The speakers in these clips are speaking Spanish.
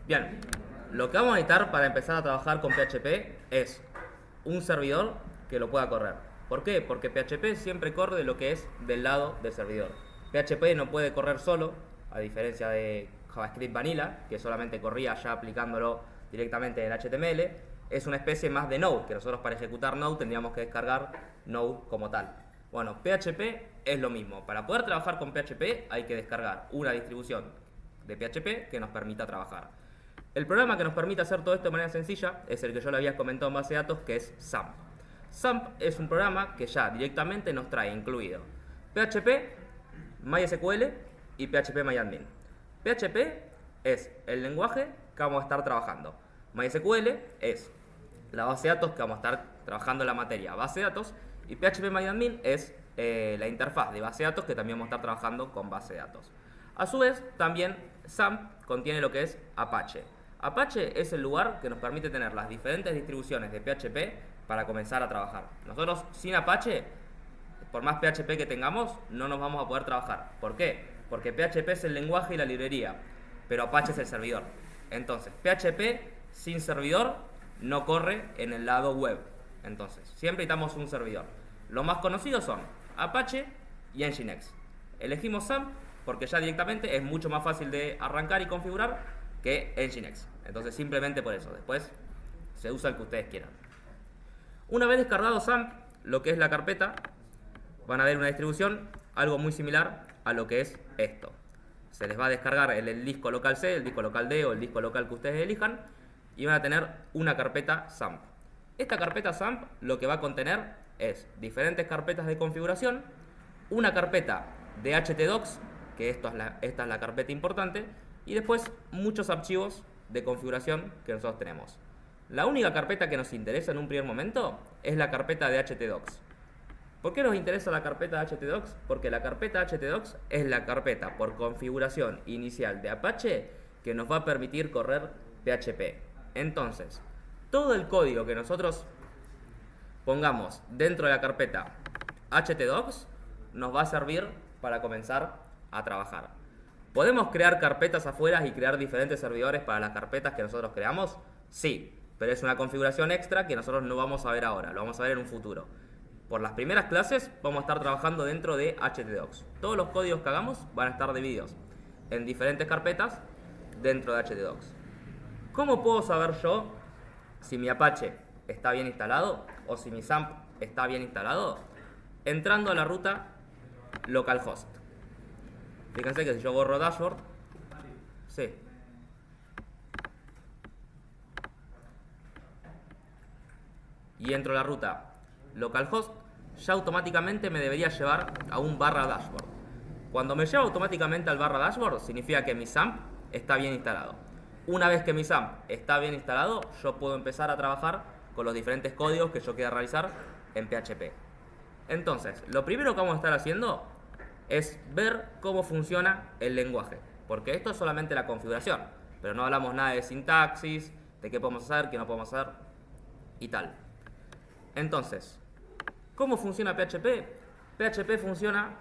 Bien, lo que vamos a necesitar para empezar a trabajar con PHP es un servidor que lo pueda correr. ¿Por qué? Porque PHP siempre corre de lo que es del lado del servidor. PHP no puede correr solo, a diferencia de JavaScript Vanilla, que solamente corría ya aplicándolo directamente en HTML. Es una especie más de Node, que nosotros para ejecutar Node tendríamos que descargar Node como tal. Bueno, PHP es lo mismo. Para poder trabajar con PHP hay que descargar una distribución de PHP que nos permita trabajar. El programa que nos permite hacer todo esto de manera sencilla es el que yo le había comentado en base de datos, que es XAMPP. XAMPP es un programa que ya directamente nos trae incluido PHP, MySQL y PHP-MyAdmin. PHP es el lenguaje que vamos a estar trabajando. MySQL es la base de datos que vamos a estar trabajando en la materia base de datos. Y PHP-MyAdmin es la interfaz de base de datos que también vamos a estar trabajando con base de datos. A su vez, también XAMPP contiene lo que es Apache. Apache es el lugar que nos permite tener las diferentes distribuciones de PHP para comenzar a trabajar. Nosotros sin Apache, por más PHP que tengamos, no nos vamos a poder trabajar. ¿Por qué? Porque PHP es el lenguaje y la librería, pero Apache es el servidor. Entonces, PHP sin servidor no corre en el lado web. Entonces, siempre necesitamos un servidor. Los más conocidos son Apache y Nginx. Elegimos XAMPP porque ya directamente es mucho más fácil de arrancar y configurar que Nginx. Entonces, simplemente por eso. Después se usa el que ustedes quieran. Una vez descargado XAMPP, lo que es la carpeta, van a ver una distribución algo muy similar a lo que es esto. Se les va a descargar el disco local C, el disco local D o el disco local que ustedes elijan y van a tener una carpeta XAMPP. Esta carpeta XAMPP lo que va a contener es diferentes carpetas de configuración, una carpeta de htdocs, que esta es la carpeta importante, y después muchos archivos de configuración que nosotros tenemos. La única carpeta que nos interesa en un primer momento es la carpeta de htdocs. ¿Por qué nos interesa la carpeta de htdocs? Porque la carpeta htdocs es la carpeta por configuración inicial de Apache que nos va a permitir correr PHP. Entonces, todo el código que nosotros pongamos dentro de la carpeta htdocs nos va a servir para comenzar a trabajar. ¿Podemos crear carpetas afuera y crear diferentes servidores para las carpetas que nosotros creamos? Sí, pero es una configuración extra que nosotros no vamos a ver ahora, lo vamos a ver en un futuro. Por las primeras clases vamos a estar trabajando dentro de htdocs. Todos los códigos que hagamos van a estar divididos en diferentes carpetas dentro de htdocs. ¿Cómo puedo saber yo si mi Apache está bien instalado o si mi XAMPP está bien instalado? Entrando a la ruta localhost. Fíjense que si yo borro dashboard, sí, y entro a la ruta localhost, ya automáticamente me debería llevar a un /dashboard. Cuando me lleva automáticamente al /dashboard, significa que mi XAMPP está bien instalado. Una vez que mi XAMPP está bien instalado, yo puedo empezar a trabajar con los diferentes códigos que yo quiera realizar en PHP. Entonces, lo primero que vamos a estar haciendo es ver cómo funciona el lenguaje, porque esto es solamente la configuración, pero no hablamos nada de sintaxis, de qué podemos hacer, qué no podemos hacer y tal. Entonces, ¿cómo funciona PHP? PHP funciona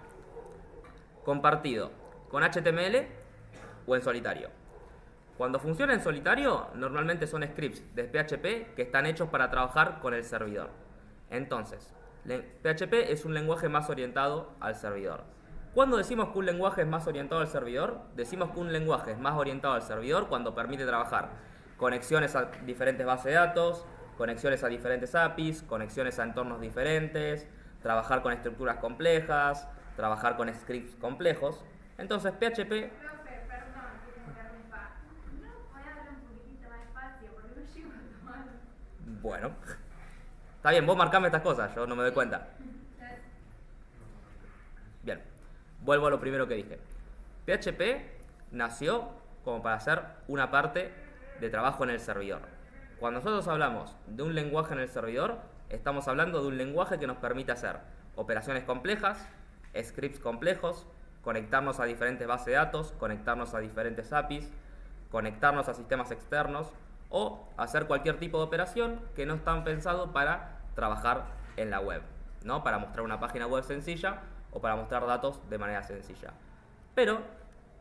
compartido con HTML o en solitario. Cuando funciona en solitario, normalmente son scripts de PHP que están hechos para trabajar con el servidor. Entonces, PHP es un lenguaje más orientado al servidor. Cuando decimos que un lenguaje es más orientado al servidor, decimos que un lenguaje es más orientado al servidor cuando permite trabajar conexiones a diferentes bases de datos, conexiones a diferentes APIs, conexiones a entornos diferentes, trabajar con estructuras complejas, trabajar con scripts complejos. Entonces PHP... Bueno, está bien, vos marcame estas cosas, yo no me doy cuenta. Bien, vuelvo a lo primero que dije. PHP nació como para hacer una parte de trabajo en el servidor. Cuando nosotros hablamos de un lenguaje en el servidor, estamos hablando de un lenguaje que nos permite hacer operaciones complejas, scripts complejos, conectarnos a diferentes bases de datos, conectarnos a diferentes APIs, conectarnos a sistemas externos o hacer cualquier tipo de operación que no están pensados para trabajar en la web, ¿no? Para mostrar una página web sencilla o para mostrar datos de manera sencilla. Pero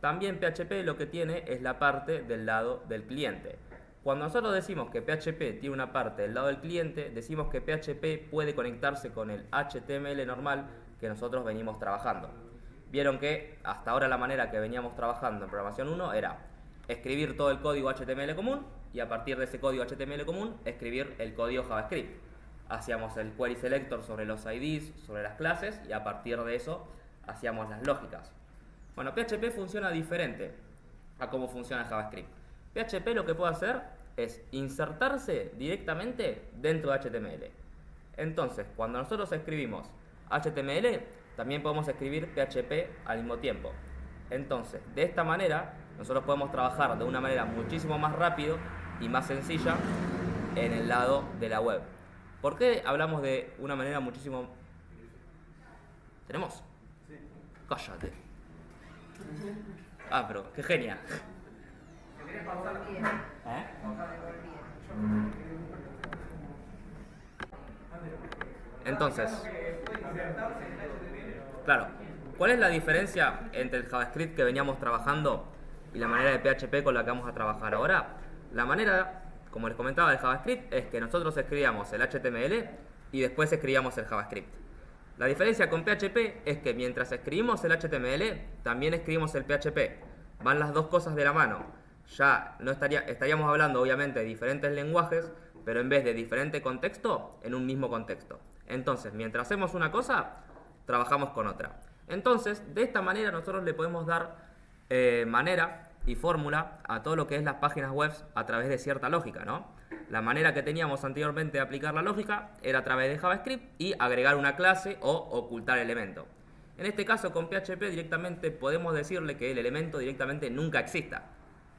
También PHP lo que tiene es la parte del lado del cliente. Cuando nosotros decimos que PHP tiene una parte del lado del cliente, decimos que PHP puede conectarse con el HTML normal que nosotros venimos trabajando. Vieron que hasta ahora la manera que veníamos trabajando en programación 1 era escribir todo el código HTML común y a partir de ese código HTML común escribir el código JavaScript. Hacíamos el query selector sobre los IDs, sobre las clases y a partir de eso hacíamos las lógicas. Bueno, PHP funciona diferente a cómo funciona JavaScript. PHP lo que puede hacer es insertarse directamente dentro de HTML. Entonces, cuando nosotros escribimos HTML, también podemos escribir PHP al mismo tiempo. Entonces, de esta manera, nosotros podemos trabajar de una manera muchísimo más rápido y más sencilla en el lado de la web. ¿Por qué hablamos de una manera muchísimo... ¿Tenemos? Sí. Cállate. Ah, pero qué genia. ¿Eh? Entonces, claro, ¿cuál es la diferencia entre el JavaScript que veníamos trabajando y la manera de PHP con la que vamos a trabajar ahora? La manera, como les comentaba, del JavaScript es que nosotros escribíamos el HTML y después escribíamos el JavaScript. La diferencia con PHP es que mientras escribimos el HTML, también escribimos el PHP. Van las dos cosas de la mano. Ya no estaríamos hablando obviamente de diferentes lenguajes, pero en vez de diferente contexto, en un mismo contexto. Entonces, mientras hacemos una cosa, trabajamos con otra. Entonces, de esta manera nosotros le podemos dar manera y fórmula a todo lo que es las páginas web a través de cierta lógica, ¿no? La manera que teníamos anteriormente de aplicar la lógica era a través de JavaScript y agregar una clase o ocultar elemento. En este caso, con PHP directamente podemos decirle que el elemento directamente nunca exista.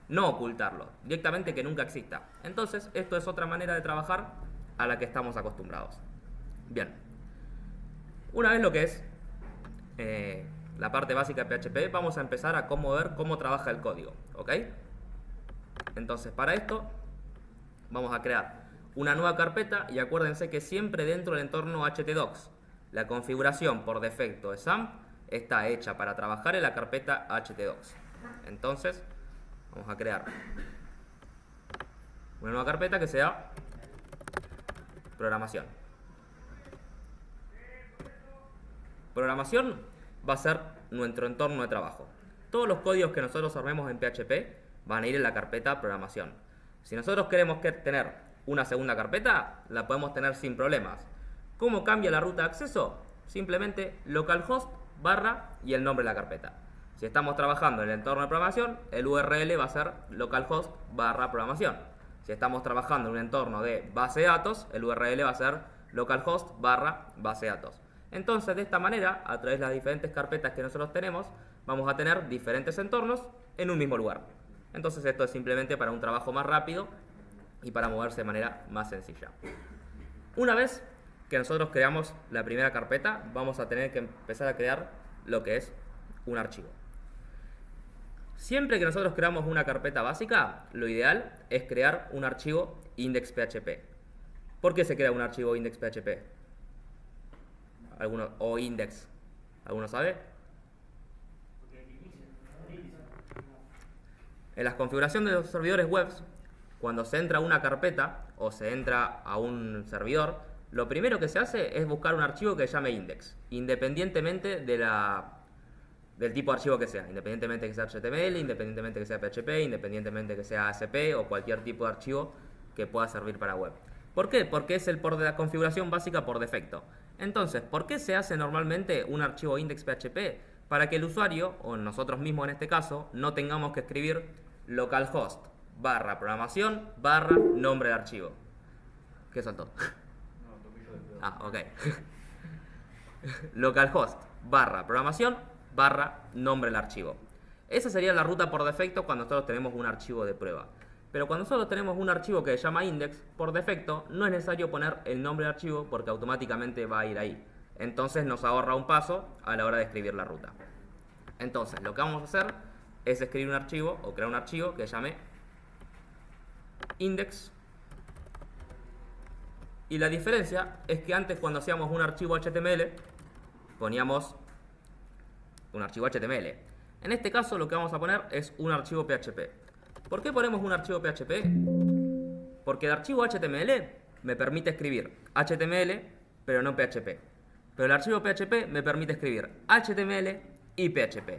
No ocultarlo, directamente que nunca exista. Entonces, esto es otra manera de trabajar a la que estamos acostumbrados. Bien. Una vez lo que es la parte básica de PHP, vamos a empezar a ver cómo trabaja el código, ¿ok? Entonces, para esto, vamos a crear una nueva carpeta y acuérdense que siempre dentro del entorno htdocs. La configuración por defecto de XAMPP está hecha para trabajar en la carpeta htdocs. Entonces, vamos a crear una nueva carpeta que sea programación. Programación va a ser nuestro entorno de trabajo. Todos los códigos que nosotros armemos en PHP van a ir en la carpeta programación. Si nosotros queremos tener una segunda carpeta, la podemos tener sin problemas. ¿Cómo cambia la ruta de acceso? Simplemente localhost barra y el nombre de la carpeta. Si estamos trabajando en el entorno de programación, el URL va a ser localhost barra programación. Si estamos trabajando en un entorno de base de datos, el URL va a ser localhost barra base de datos. Entonces, de esta manera, a través de las diferentes carpetas que nosotros tenemos, vamos a tener diferentes entornos en un mismo lugar. Entonces, esto es simplemente para un trabajo más rápido y para moverse de manera más sencilla. Una vez que nosotros creamos la primera carpeta, vamos a tener que empezar a crear lo que es un archivo. Siempre que nosotros creamos una carpeta básica, lo ideal es crear un archivo index.php. ¿Por qué se crea un archivo index.php? O index. ¿Alguno sabe? En la configuración de los servidores web, cuando se entra a una carpeta o se entra a un servidor, lo primero que se hace es buscar un archivo que se llame index, independientemente del tipo de archivo que sea, independientemente que sea HTML, independientemente que sea PHP, independientemente que sea ASP o cualquier tipo de archivo que pueda servir para web. ¿Por qué? Porque es el de la configuración básica por defecto. Entonces, ¿por qué se hace normalmente un archivo index.php? Para que el usuario, o nosotros mismos en este caso, no tengamos que escribir localhost barra programación barra nombre de archivo. ¿Qué saltó? Ah, ok. Localhost barra programación barra nombre del archivo. Esa sería la ruta por defecto cuando nosotros tenemos un archivo de prueba. Pero cuando nosotros tenemos un archivo que se llama index, por defecto no es necesario poner el nombre del archivo porque automáticamente va a ir ahí. Entonces nos ahorra un paso a la hora de escribir la ruta. Entonces lo que vamos a hacer es escribir un archivo o crear un archivo que se llame index. Y la diferencia es que antes cuando hacíamos un archivo HTML poníamos un archivo HTML. En este caso lo que vamos a poner es un archivo PHP. ¿Por qué ponemos un archivo PHP? Porque el archivo HTML me permite escribir HTML, pero no PHP. Pero el archivo PHP me permite escribir HTML y PHP.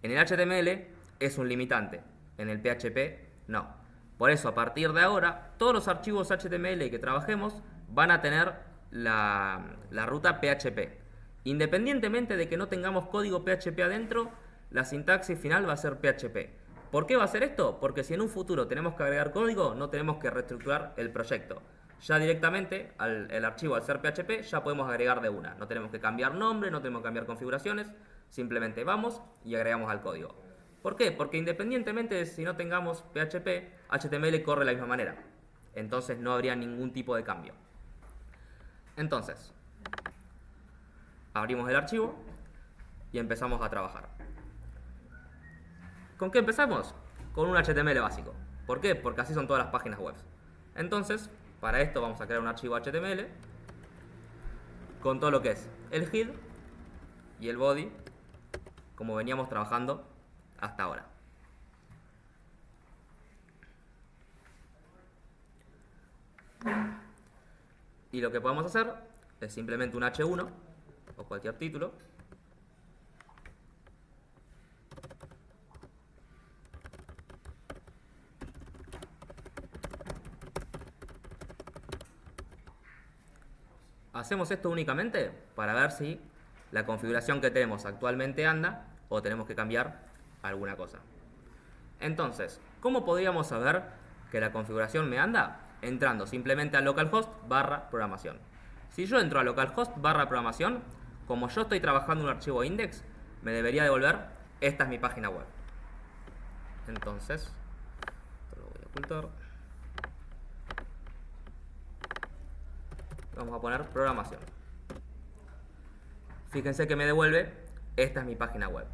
En el HTML es un limitante, en el PHP no. Por eso, a partir de ahora, todos los archivos HTML que trabajemos van a tener la ruta PHP. Independientemente de que no tengamos código PHP adentro, la sintaxis final va a ser PHP. ¿Por qué va a ser esto? Porque si en un futuro tenemos que agregar código, no tenemos que reestructurar el proyecto. Ya directamente, el archivo al ser PHP, ya podemos agregar de una. No tenemos que cambiar nombre, no tenemos que cambiar configuraciones, simplemente vamos y agregamos al código. ¿Por qué? Porque independientemente de si no tengamos PHP, HTML corre de la misma manera. Entonces no habría ningún tipo de cambio. Entonces, abrimos el archivo y empezamos a trabajar. ¿Con qué empezamos? Con un HTML básico. ¿Por qué? Porque así son todas las páginas web. Entonces, para esto vamos a crear un archivo HTML con todo lo que es el head y el body, como veníamos trabajando hasta ahora. Y lo que podemos hacer es simplemente un H1 o cualquier título. Hacemos esto únicamente para ver si la configuración que tenemos actualmente anda o tenemos que cambiar alguna cosa. Entonces, ¿cómo podríamos saber que la configuración me anda? Entrando simplemente a localhost / programación. Si yo entro a localhost / programación, como yo estoy trabajando un archivo index, me debería devolver, esta es mi página web. Entonces, esto lo voy a ocultar. Vamos a poner programación. Fíjense que me devuelve, esta es mi página web.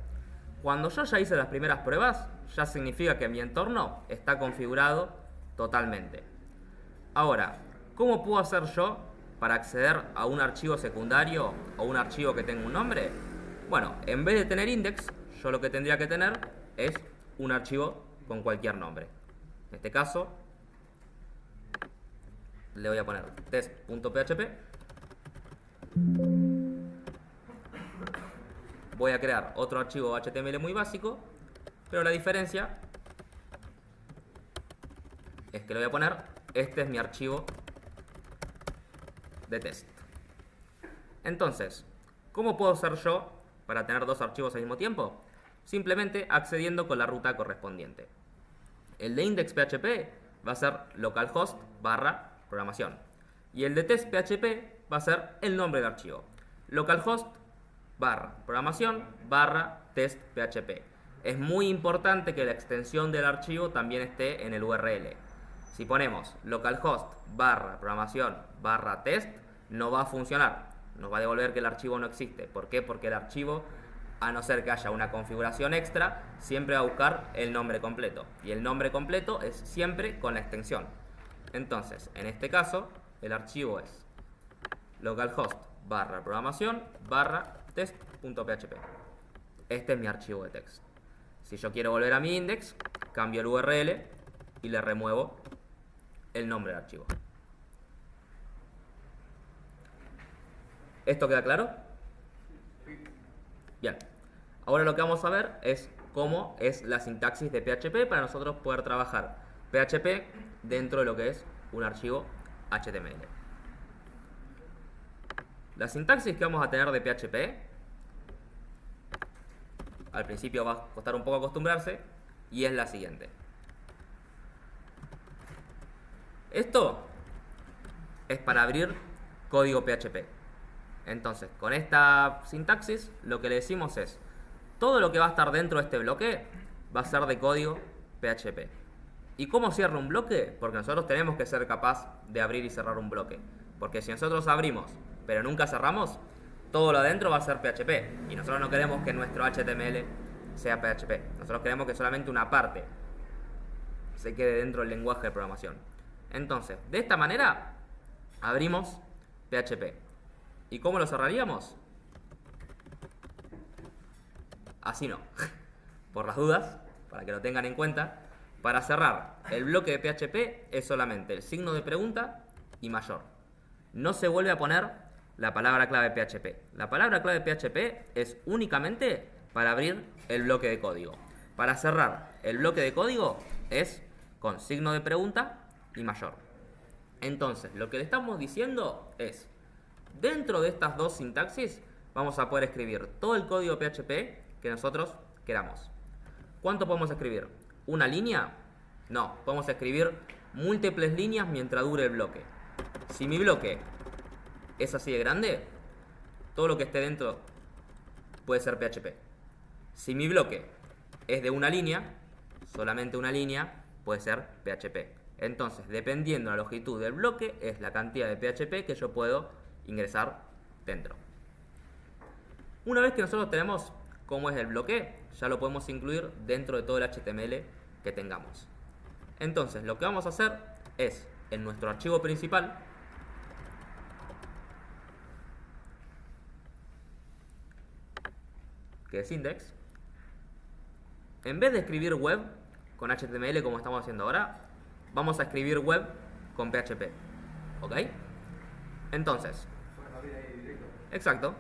Cuando yo ya hice las primeras pruebas, ya significa que mi entorno está configurado totalmente. Ahora, ¿cómo puedo hacer yo para acceder a un archivo secundario o un archivo que tenga un nombre? Bueno, en vez de tener index, yo lo que tendría que tener es un archivo con cualquier nombre. En este caso, le voy a poner test.php. Voy a crear otro archivo HTML muy básico, pero la diferencia es que le voy a poner, este es mi archivo de test. Entonces, ¿cómo puedo hacer yo para tener dos archivos al mismo tiempo? Simplemente accediendo con la ruta correspondiente. El de index.php va a ser localhost / programación. Y el de test.php va a ser el nombre del archivo. Localhost / programación / test.php. Es muy importante que la extensión del archivo también esté en el URL. Si ponemos localhost / programación / test, no va a funcionar. Nos va a devolver que el archivo no existe. ¿Por qué? Porque el archivo, a no ser que haya una configuración extra, siempre va a buscar el nombre completo. Y el nombre completo es siempre con la extensión. Entonces, en este caso, el archivo es localhost / programación / test.php. Este es mi archivo de text. Si yo quiero volver a mi index, cambio el URL y le remuevo el nombre del archivo. ¿Esto queda claro? Bien. Ahora lo que vamos a ver es cómo es la sintaxis de PHP para nosotros poder trabajar PHP dentro de lo que es un archivo HTML. La sintaxis que vamos a tener de PHP, al principio va a costar un poco acostumbrarse, y es la siguiente. Esto es para abrir código PHP. Entonces, con esta sintaxis, lo que le decimos es, todo lo que va a estar dentro de este bloque va a ser de código PHP. ¿Y cómo cierra un bloque? Porque nosotros tenemos que ser capaz de abrir y cerrar un bloque. Porque si nosotros abrimos, pero nunca cerramos, todo lo adentro va a ser PHP. Y nosotros no queremos que nuestro HTML sea PHP. Nosotros queremos que solamente una parte se quede dentro del lenguaje de programación. Entonces, de esta manera, abrimos PHP. ¿Y cómo lo cerraríamos? Así no. por las dudas, para que lo tengan en cuenta, para cerrar el bloque de PHP es solamente el signo de pregunta y mayor. No se vuelve a poner la palabra clave PHP. La palabra clave PHP es únicamente para abrir el bloque de código. Para cerrar el bloque de código es con signo de pregunta y mayor. Entonces, lo que le estamos diciendo es, dentro de estas dos sintaxis, vamos a poder escribir todo el código PHP que nosotros queramos. ¿Cuánto podemos escribir? ¿Una línea? No, podemos escribir múltiples líneas mientras dure el bloque. Si mi bloque es así de grande, todo lo que esté dentro puede ser PHP. Si mi bloque es de una línea, solamente una línea, puede ser PHP. Entonces, dependiendo de la longitud del bloque, es la cantidad de PHP que yo puedo ingresar dentro. Una vez que nosotros tenemos cómo es el bloque, ya lo podemos incluir dentro de todo el HTML que tengamos. Entonces, lo que vamos a hacer es, en nuestro archivo principal, que es index, en vez de escribir web con HTML como estamos haciendo ahora, vamos a escribir web con PHP. ¿Ok? Entonces, exacto.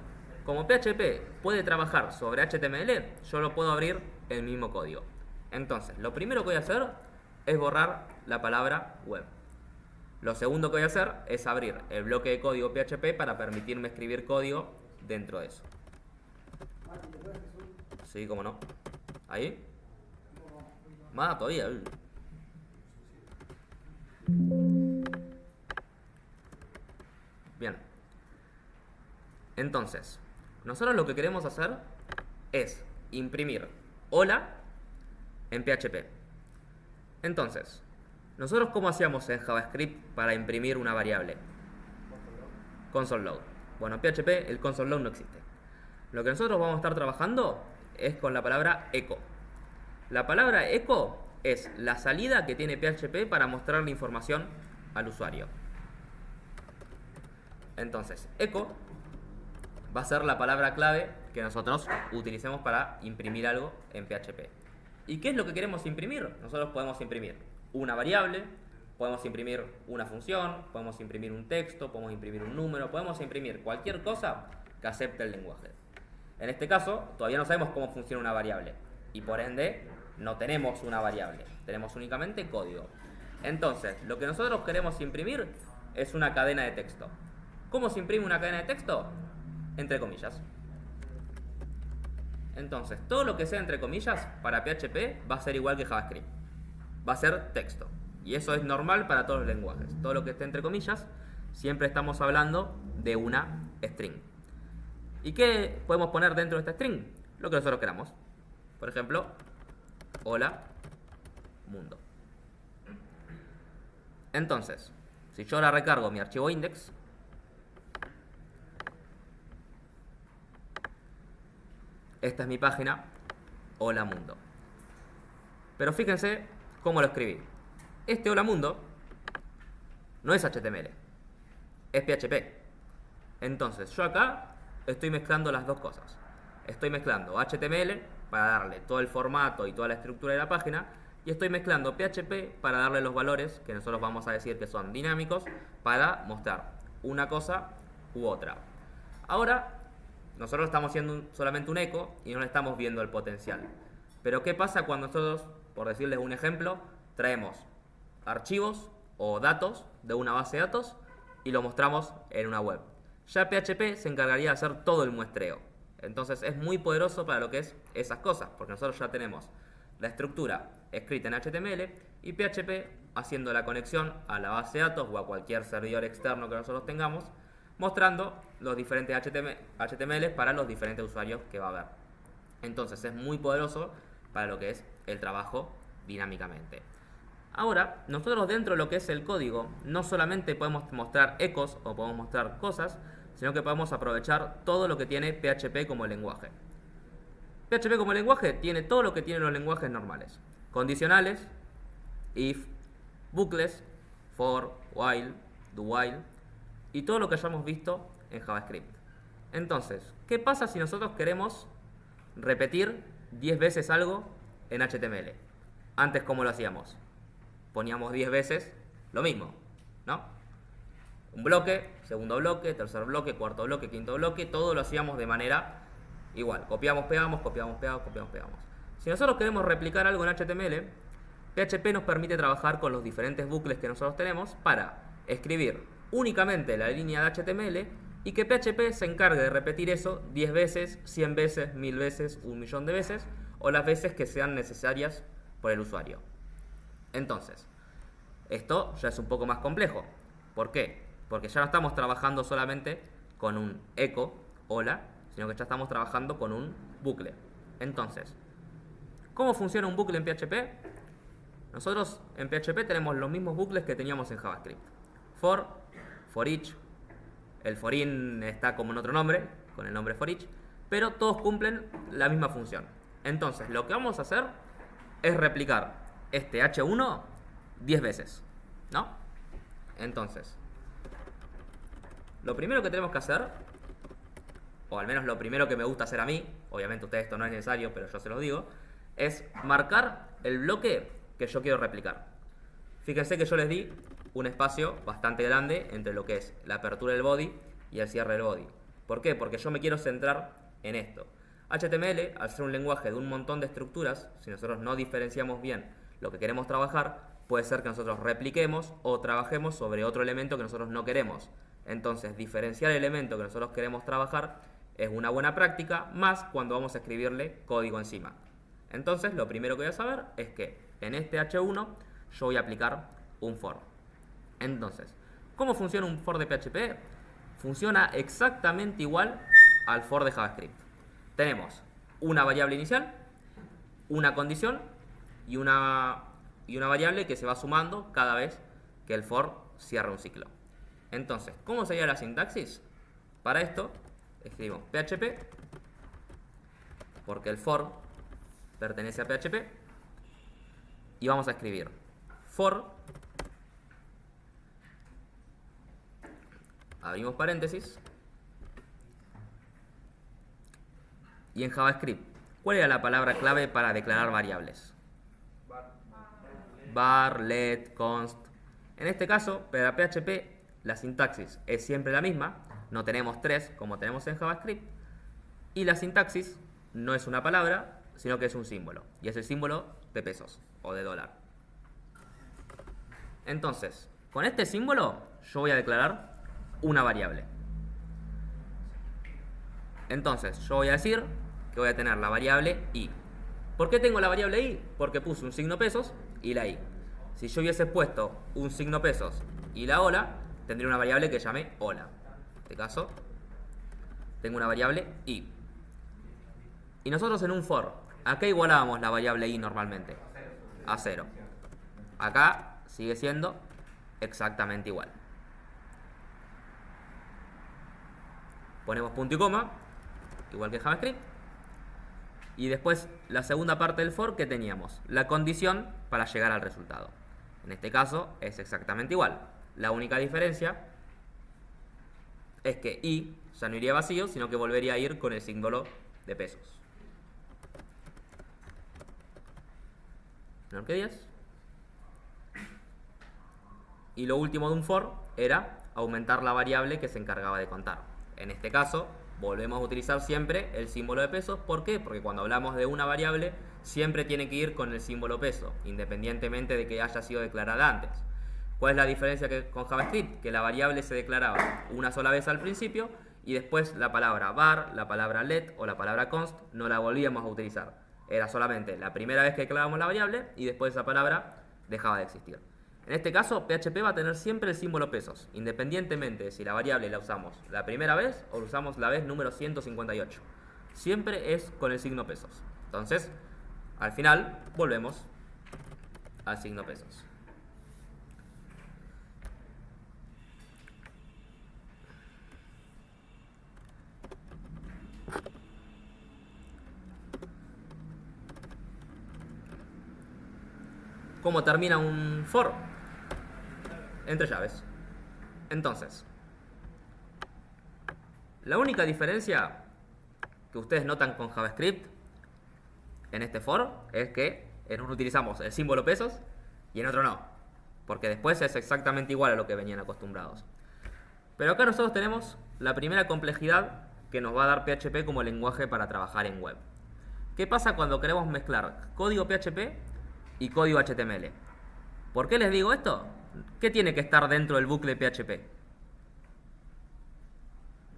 Como PHP puede trabajar sobre HTML, yo lo puedo abrir el mismo código. Entonces, lo primero que voy a hacer es borrar la palabra web. Lo segundo que voy a hacer es abrir el bloque de código PHP para permitirme escribir código dentro de eso. Sí, cómo no. Ahí. Más todavía. Bien. Entonces, nosotros lo que queremos hacer es imprimir hola en PHP. Entonces, nosotros ¿cómo hacíamos en JavaScript para imprimir una variable? Console load. Bueno, en PHP el console load no existe. Lo que nosotros vamos a estar trabajando es con la palabra echo. La palabra echo es la salida que tiene PHP para mostrarle información al usuario. Entonces, echo va a ser la palabra clave que nosotros utilicemos para imprimir algo en PHP. ¿Y qué es lo que queremos imprimir? Nosotros podemos imprimir una variable, podemos imprimir una función, podemos imprimir un texto, podemos imprimir un número, podemos imprimir cualquier cosa que acepte el lenguaje. En este caso, todavía no sabemos cómo funciona una variable y por ende no tenemos una variable, tenemos únicamente código. Entonces, lo que nosotros queremos imprimir es una cadena de texto. ¿Cómo se imprime una cadena de texto? Entre comillas. Entonces, todo lo que sea entre comillas para PHP va a ser igual que JavaScript. Va a ser texto. Y eso es normal para todos los lenguajes. Todo lo que esté entre comillas, siempre estamos hablando de una string. ¿Y qué podemos poner dentro de esta string? Lo que nosotros queramos. Por ejemplo, hola mundo. Entonces, si yo ahora recargo mi archivo index, esta es mi página, hola mundo. Pero fíjense cómo lo escribí. Este hola mundo no es HTML, es PHP. Entonces, yo acá estoy mezclando las dos cosas. Estoy mezclando HTML para darle todo el formato y toda la estructura de la página, y estoy mezclando PHP para darle los valores que nosotros vamos a decir que son dinámicos para mostrar una cosa u otra. Ahora, nosotros estamos haciendo solamente un eco y no le estamos viendo el potencial. Pero ¿qué pasa cuando nosotros, por decirles un ejemplo, traemos archivos o datos de una base de datos y lo mostramos en una web? Ya PHP se encargaría de hacer todo el muestreo. Entonces es muy poderoso para lo que es esas cosas, porque nosotros ya tenemos la estructura escrita en HTML y PHP haciendo la conexión a la base de datos o a cualquier servidor externo que nosotros tengamos, mostrando los diferentes HTML para los diferentes usuarios que va a haber. Entonces es muy poderoso para lo que es el trabajo dinámicamente. Ahora, nosotros dentro de lo que es el código, no solamente podemos mostrar ecos o podemos mostrar cosas, sino que podemos aprovechar todo lo que tiene PHP como lenguaje. PHP como lenguaje tiene todo lo que tienen los lenguajes normales. Condicionales, if, bucles, for, while, do while y todo lo que hayamos visto en JavaScript. Entonces, ¿qué pasa si nosotros queremos repetir 10 veces algo en HTML. Antes, ¿cómo lo hacíamos? Poníamos 10 veces lo mismo, ¿no? Un bloque, segundo bloque, tercer bloque, cuarto bloque, quinto bloque, todo lo hacíamos de manera igual. Copiamos, pegamos, copiamos, pegamos, copiamos, pegamos. Si nosotros queremos replicar algo en HTML, PHP nos permite trabajar con los diferentes bucles que nosotros tenemos para escribir únicamente la línea de HTML y que PHP se encargue de repetir eso 10 veces, 100 veces, 1000 veces, 1.000.000 de veces o las veces que sean necesarias por el usuario. Entonces, esto ya es un poco más complejo. ¿Por qué? Porque ya no estamos trabajando solamente con un echo, hola, sino que ya estamos trabajando con un bucle. Entonces, ¿cómo funciona un bucle en PHP? Nosotros en PHP tenemos los mismos bucles que teníamos en JavaScript. For, for each, el forin está como en otro nombre, con el nombre for each, pero todos cumplen la misma función. Entonces, lo que vamos a hacer es replicar este h1 10 veces, ¿no? Entonces, lo primero que tenemos que hacer, o al menos lo primero que me gusta hacer a mí, obviamente a ustedes esto no es necesario, pero yo se los digo, es marcar el bloque que yo quiero replicar. Fíjense que yo les di un espacio bastante grande entre lo que es la apertura del body y el cierre del body. ¿Por qué? Porque yo me quiero centrar en esto. HTML, al ser un lenguaje de un montón de estructuras, si nosotros no diferenciamos bien lo que queremos trabajar, puede ser que nosotros repliquemos o trabajemos sobre otro elemento que nosotros no queremos. Entonces, diferenciar el elemento que nosotros queremos trabajar es una buena práctica, más cuando vamos a escribirle código encima. Entonces, lo primero que voy a saber es que en este h1 yo voy a aplicar un for. Entonces, ¿cómo funciona un for de PHP? Funciona exactamente igual al for de JavaScript. Tenemos una variable inicial, una condición y una variable que se va sumando cada vez que el for cierra un ciclo. Entonces, ¿cómo sería la sintaxis? Para esto, escribimos PHP, porque el for pertenece a PHP, y vamos a escribir for, abrimos paréntesis, y en JavaScript, ¿cuál era la palabra clave para declarar variables? Var, let, const. En este caso, para PHP, la sintaxis es siempre la misma, no tenemos tres como tenemos en JavaScript, y la sintaxis no es una palabra, sino que es un símbolo, y es el símbolo de pesos o de dólar. Entonces, con este símbolo yo voy a declarar una variable. Entonces, yo voy a decir que voy a tener la variable i. ¿Por qué tengo la variable i? Porque puse un signo pesos y la i. Si yo hubiese puesto un signo pesos y la hola, tendría una variable que llame hola. En este caso, tengo una variable i. Y nosotros en un for, ¿a qué igualábamos la variable i normalmente? A 0. Acá sigue siendo exactamente igual. Ponemos punto y coma, igual que JavaScript. Y después la segunda parte del for que teníamos, la condición para llegar al resultado. En este caso es exactamente igual. La única diferencia es que i ya no iría vacío, sino que volvería a ir con el símbolo de pesos. ¿Menor que 10? Y lo último de un for era aumentar la variable que se encargaba de contar. En este caso, volvemos a utilizar siempre el símbolo de pesos. ¿Por qué? Porque cuando hablamos de una variable, siempre tiene que ir con el símbolo peso, independientemente de que haya sido declarada antes. ¿Cuál es la diferencia con JavaScript? Que la variable se declaraba una sola vez al principio y después la palabra var, la palabra let o la palabra const no la volvíamos a utilizar. Era solamente la primera vez que declarábamos la variable y después esa palabra dejaba de existir. En este caso, PHP va a tener siempre el símbolo pesos, independientemente de si la variable la usamos la primera vez o la usamos la vez número 158. Siempre es con el signo pesos. Entonces, al final, volvemos al signo pesos. ¿Cómo termina un for? Entre llaves. Entonces, la única diferencia que ustedes notan con JavaScript en este for es que en uno utilizamos el símbolo pesos y en otro no. Porque después es exactamente igual a lo que venían acostumbrados. Pero acá nosotros tenemos la primera complejidad que nos va a dar PHP como lenguaje para trabajar en web. ¿Qué pasa cuando queremos mezclar código PHP y código HTML? ¿Por qué les digo esto? ¿Qué tiene que estar dentro del bucle PHP?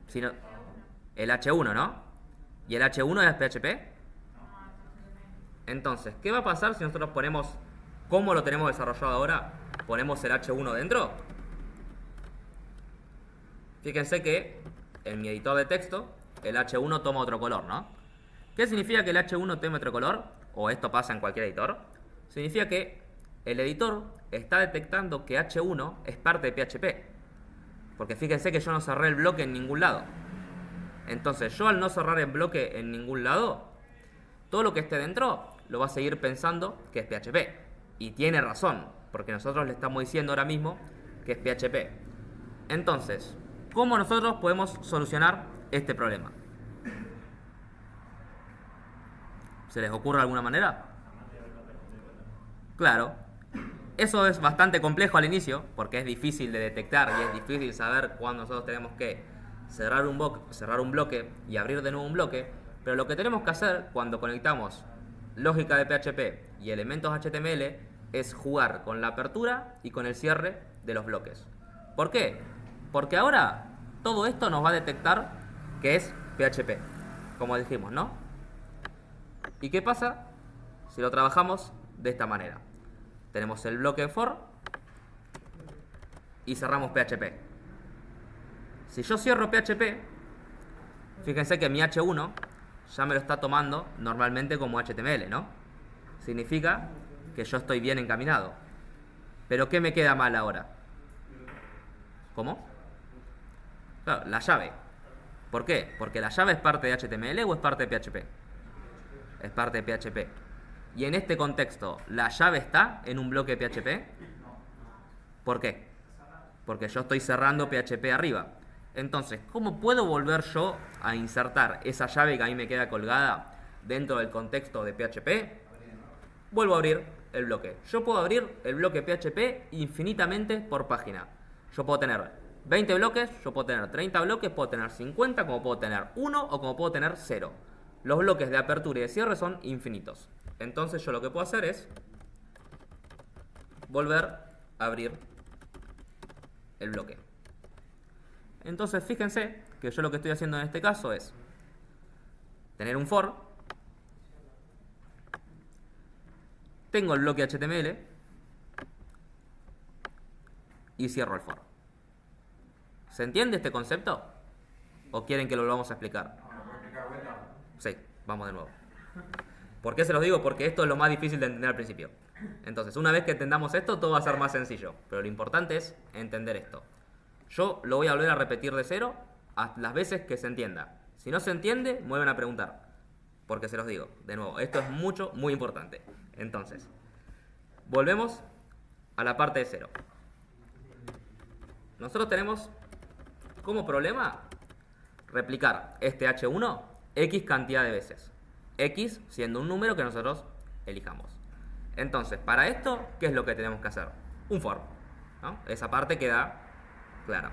Si no, el H1, ¿no? ¿Y el H1 es PHP? Entonces, ¿qué va a pasar si nosotros ponemos, cómo lo tenemos desarrollado ahora, ponemos el H1 dentro? Fíjense que en mi editor de texto el H1 toma otro color, ¿no? ¿Qué significa que el H1 tome otro color? O esto pasa en cualquier editor. Significa que el editor está detectando que H1 es parte de PHP. Porque fíjense que yo no cerré el bloque en ningún lado. Entonces yo al no cerrar el bloque en ningún lado, todo lo que esté dentro lo va a seguir pensando que es PHP. Y tiene razón, porque nosotros le estamos diciendo ahora mismo que es PHP. Entonces, ¿cómo nosotros podemos solucionar este problema? ¿Se les ocurre alguna manera? Claro. Eso es bastante complejo al inicio, porque es difícil de detectar y es difícil saber cuándo nosotros tenemos que cerrar un bloque y abrir de nuevo un bloque. Pero lo que tenemos que hacer cuando conectamos lógica de PHP y elementos HTML es jugar con la apertura y con el cierre de los bloques. ¿Por qué? Porque ahora todo esto nos va a detectar que es PHP, como dijimos, ¿no? ¿Y qué pasa si lo trabajamos de esta manera? Tenemos el bloque for y cerramos PHP. Si yo cierro PHP, fíjense que mi H1 ya me lo está tomando normalmente como HTML, ¿no? Significa que yo estoy bien encaminado. Pero ¿qué me queda mal ahora? ¿Cómo? Claro, la llave. ¿Por qué? ¿Porque la llave es parte de HTML o es parte de PHP? Es parte de PHP. Y en este contexto, ¿la llave está en un bloque PHP? ¿Por qué? Porque yo estoy cerrando PHP arriba. Entonces, ¿cómo puedo volver yo a insertar esa llave que a mí me queda colgada dentro del contexto de PHP? Vuelvo a abrir el bloque. Yo puedo abrir el bloque PHP infinitamente por página. Yo puedo tener 20 bloques, yo puedo tener 30 bloques, puedo tener 50, como puedo tener 1 o como puedo tener 0. Los bloques de apertura y de cierre son infinitos. Entonces yo lo que puedo hacer es volver a abrir el bloque. Entonces fíjense que yo lo que estoy haciendo en este caso es tener un for, tengo el bloque HTML y cierro el for. ¿Se entiende este concepto? ¿O quieren que lo volvamos a explicar? Sí, vamos de nuevo. ¿Por qué se los digo? Porque esto es lo más difícil de entender al principio. Entonces, una vez que entendamos esto, todo va a ser más sencillo. Pero lo importante es entender esto. Yo lo voy a volver a repetir de cero a las veces que se entienda. Si no se entiende, me vuelven a preguntar. Porque se los digo, de nuevo, esto es muy importante. Entonces, volvemos a la parte de cero. Nosotros tenemos como problema replicar este H1 X cantidad de veces. X siendo un número que nosotros elijamos. Entonces, para esto, ¿qué es lo que tenemos que hacer? Un for, ¿no? Esa parte queda clara.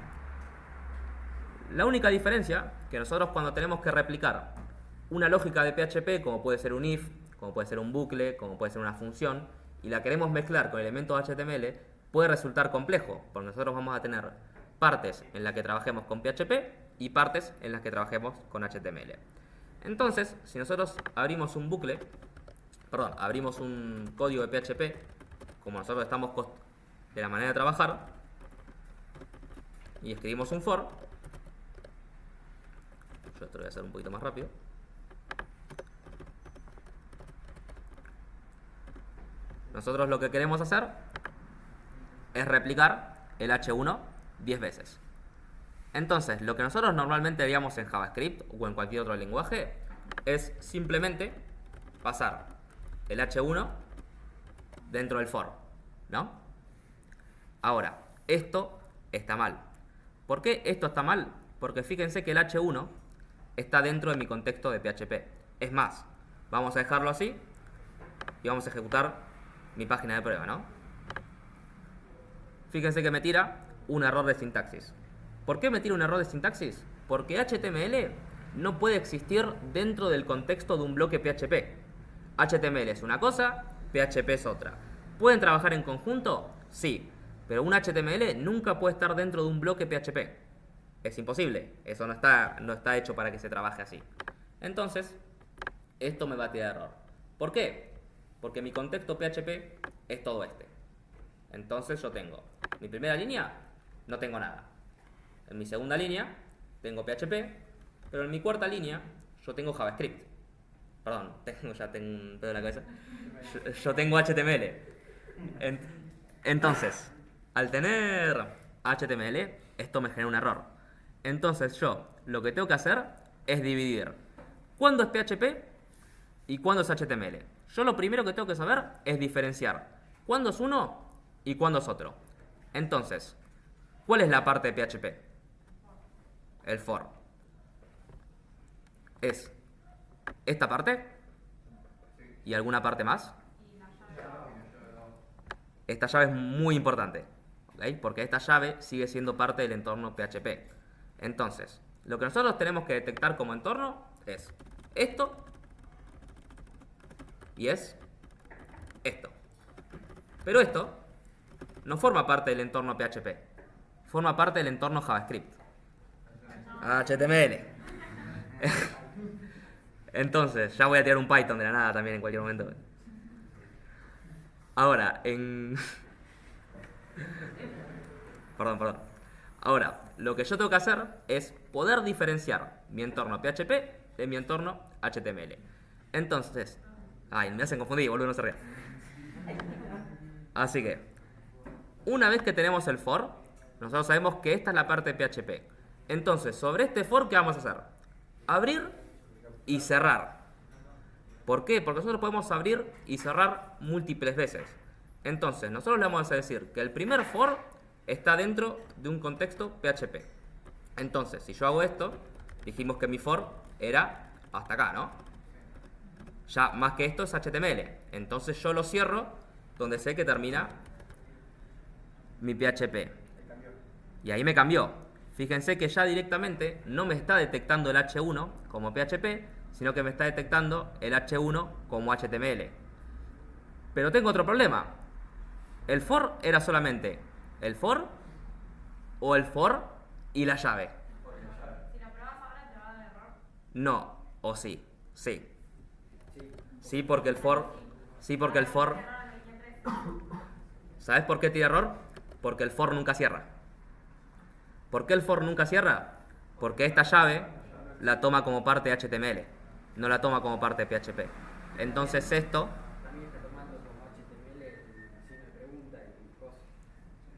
La única diferencia que nosotros cuando tenemos que replicar una lógica de PHP, como puede ser un if, como puede ser un bucle, como puede ser una función, y la queremos mezclar con elementos HTML, puede resultar complejo, porque nosotros vamos a tener partes en las que trabajemos con PHP y partes en las que trabajemos con HTML. Entonces, si nosotros abrimos un bucle, abrimos un código de PHP, como nosotros estamos de la manera de trabajar, y escribimos un for, yo esto lo voy a hacer un poquito más rápido. Nosotros lo que queremos hacer es replicar el H1 10 veces. Entonces, lo que nosotros normalmente haríamos en JavaScript o en cualquier otro lenguaje es simplemente pasar el H1 dentro del for, ¿no? Ahora, esto está mal. ¿Por qué esto está mal? Porque fíjense que el H1 está dentro de mi contexto de PHP. Es más, vamos a dejarlo así y vamos a ejecutar mi página de prueba, ¿no? Fíjense que me tira un error de sintaxis. ¿Por qué me tira un error de sintaxis? Porque HTML no puede existir dentro del contexto de un bloque PHP. HTML es una cosa, PHP es otra. ¿Pueden trabajar en conjunto? Sí, pero un HTML nunca puede estar dentro de un bloque PHP. Es imposible, eso no está hecho para que se trabaje así. Entonces, esto me va a tirar error. ¿Por qué? Porque mi contexto PHP es todo este. Entonces yo tengo mi primera línea, no tengo nada. En mi segunda línea tengo PHP, pero en mi cuarta línea yo tengo JavaScript. Perdón, ya tengo un pedo en la cabeza. Yo tengo HTML. Entonces, al tener HTML, esto me genera un error. Entonces yo lo que tengo que hacer es dividir cuándo es PHP y cuándo es HTML. Yo lo primero que tengo que saber es diferenciar cuándo es uno y cuándo es otro. Entonces, ¿cuál es la parte de PHP? El for. ¿Es esta parte? ¿Y alguna parte más? Esta llave es muy importante, ¿okay? Porque esta llave sigue siendo parte del entorno PHP. Entonces, lo que nosotros tenemos que detectar como entorno es esto y es esto. Pero esto no forma parte del entorno PHP, forma parte del entorno JavaScript. HTML. Entonces, ya voy a tirar un Python de la nada también en cualquier momento. Ahora, Perdón. Ahora, lo que yo tengo que hacer es poder diferenciar mi entorno PHP de mi entorno HTML. Entonces, me hacen confundir, boludo, no se rían. Así que, una vez que tenemos el for, nosotros sabemos que esta es la parte de PHP. Entonces, sobre este for, ¿qué vamos a hacer? Abrir y cerrar. ¿Por qué? Porque nosotros podemos abrir y cerrar múltiples veces. Entonces, nosotros le vamos a decir que el primer for está dentro de un contexto PHP. Entonces, si yo hago esto, dijimos que mi for era hasta acá, ¿no? Ya más que esto es HTML. Entonces yo lo cierro donde sé que termina mi PHP. Y ahí me cambió. Fíjense que ya directamente no me está detectando el H1 como PHP, sino que me está detectando el H1 como HTML. Pero tengo otro problema. El for era solamente el for o el for y la llave. Si lo pruebas ahora te va a dar error. No, o sí. Sí. Sí, porque el for. Sí, porque el for. ¿Sabes por qué tiene error? Porque el for nunca cierra. ¿Por qué el for nunca cierra? Porque esta llave la toma como parte de HTML, no la toma como parte de PHP. Entonces esto. También está tomando como HTML el signo de pregunta y cosas.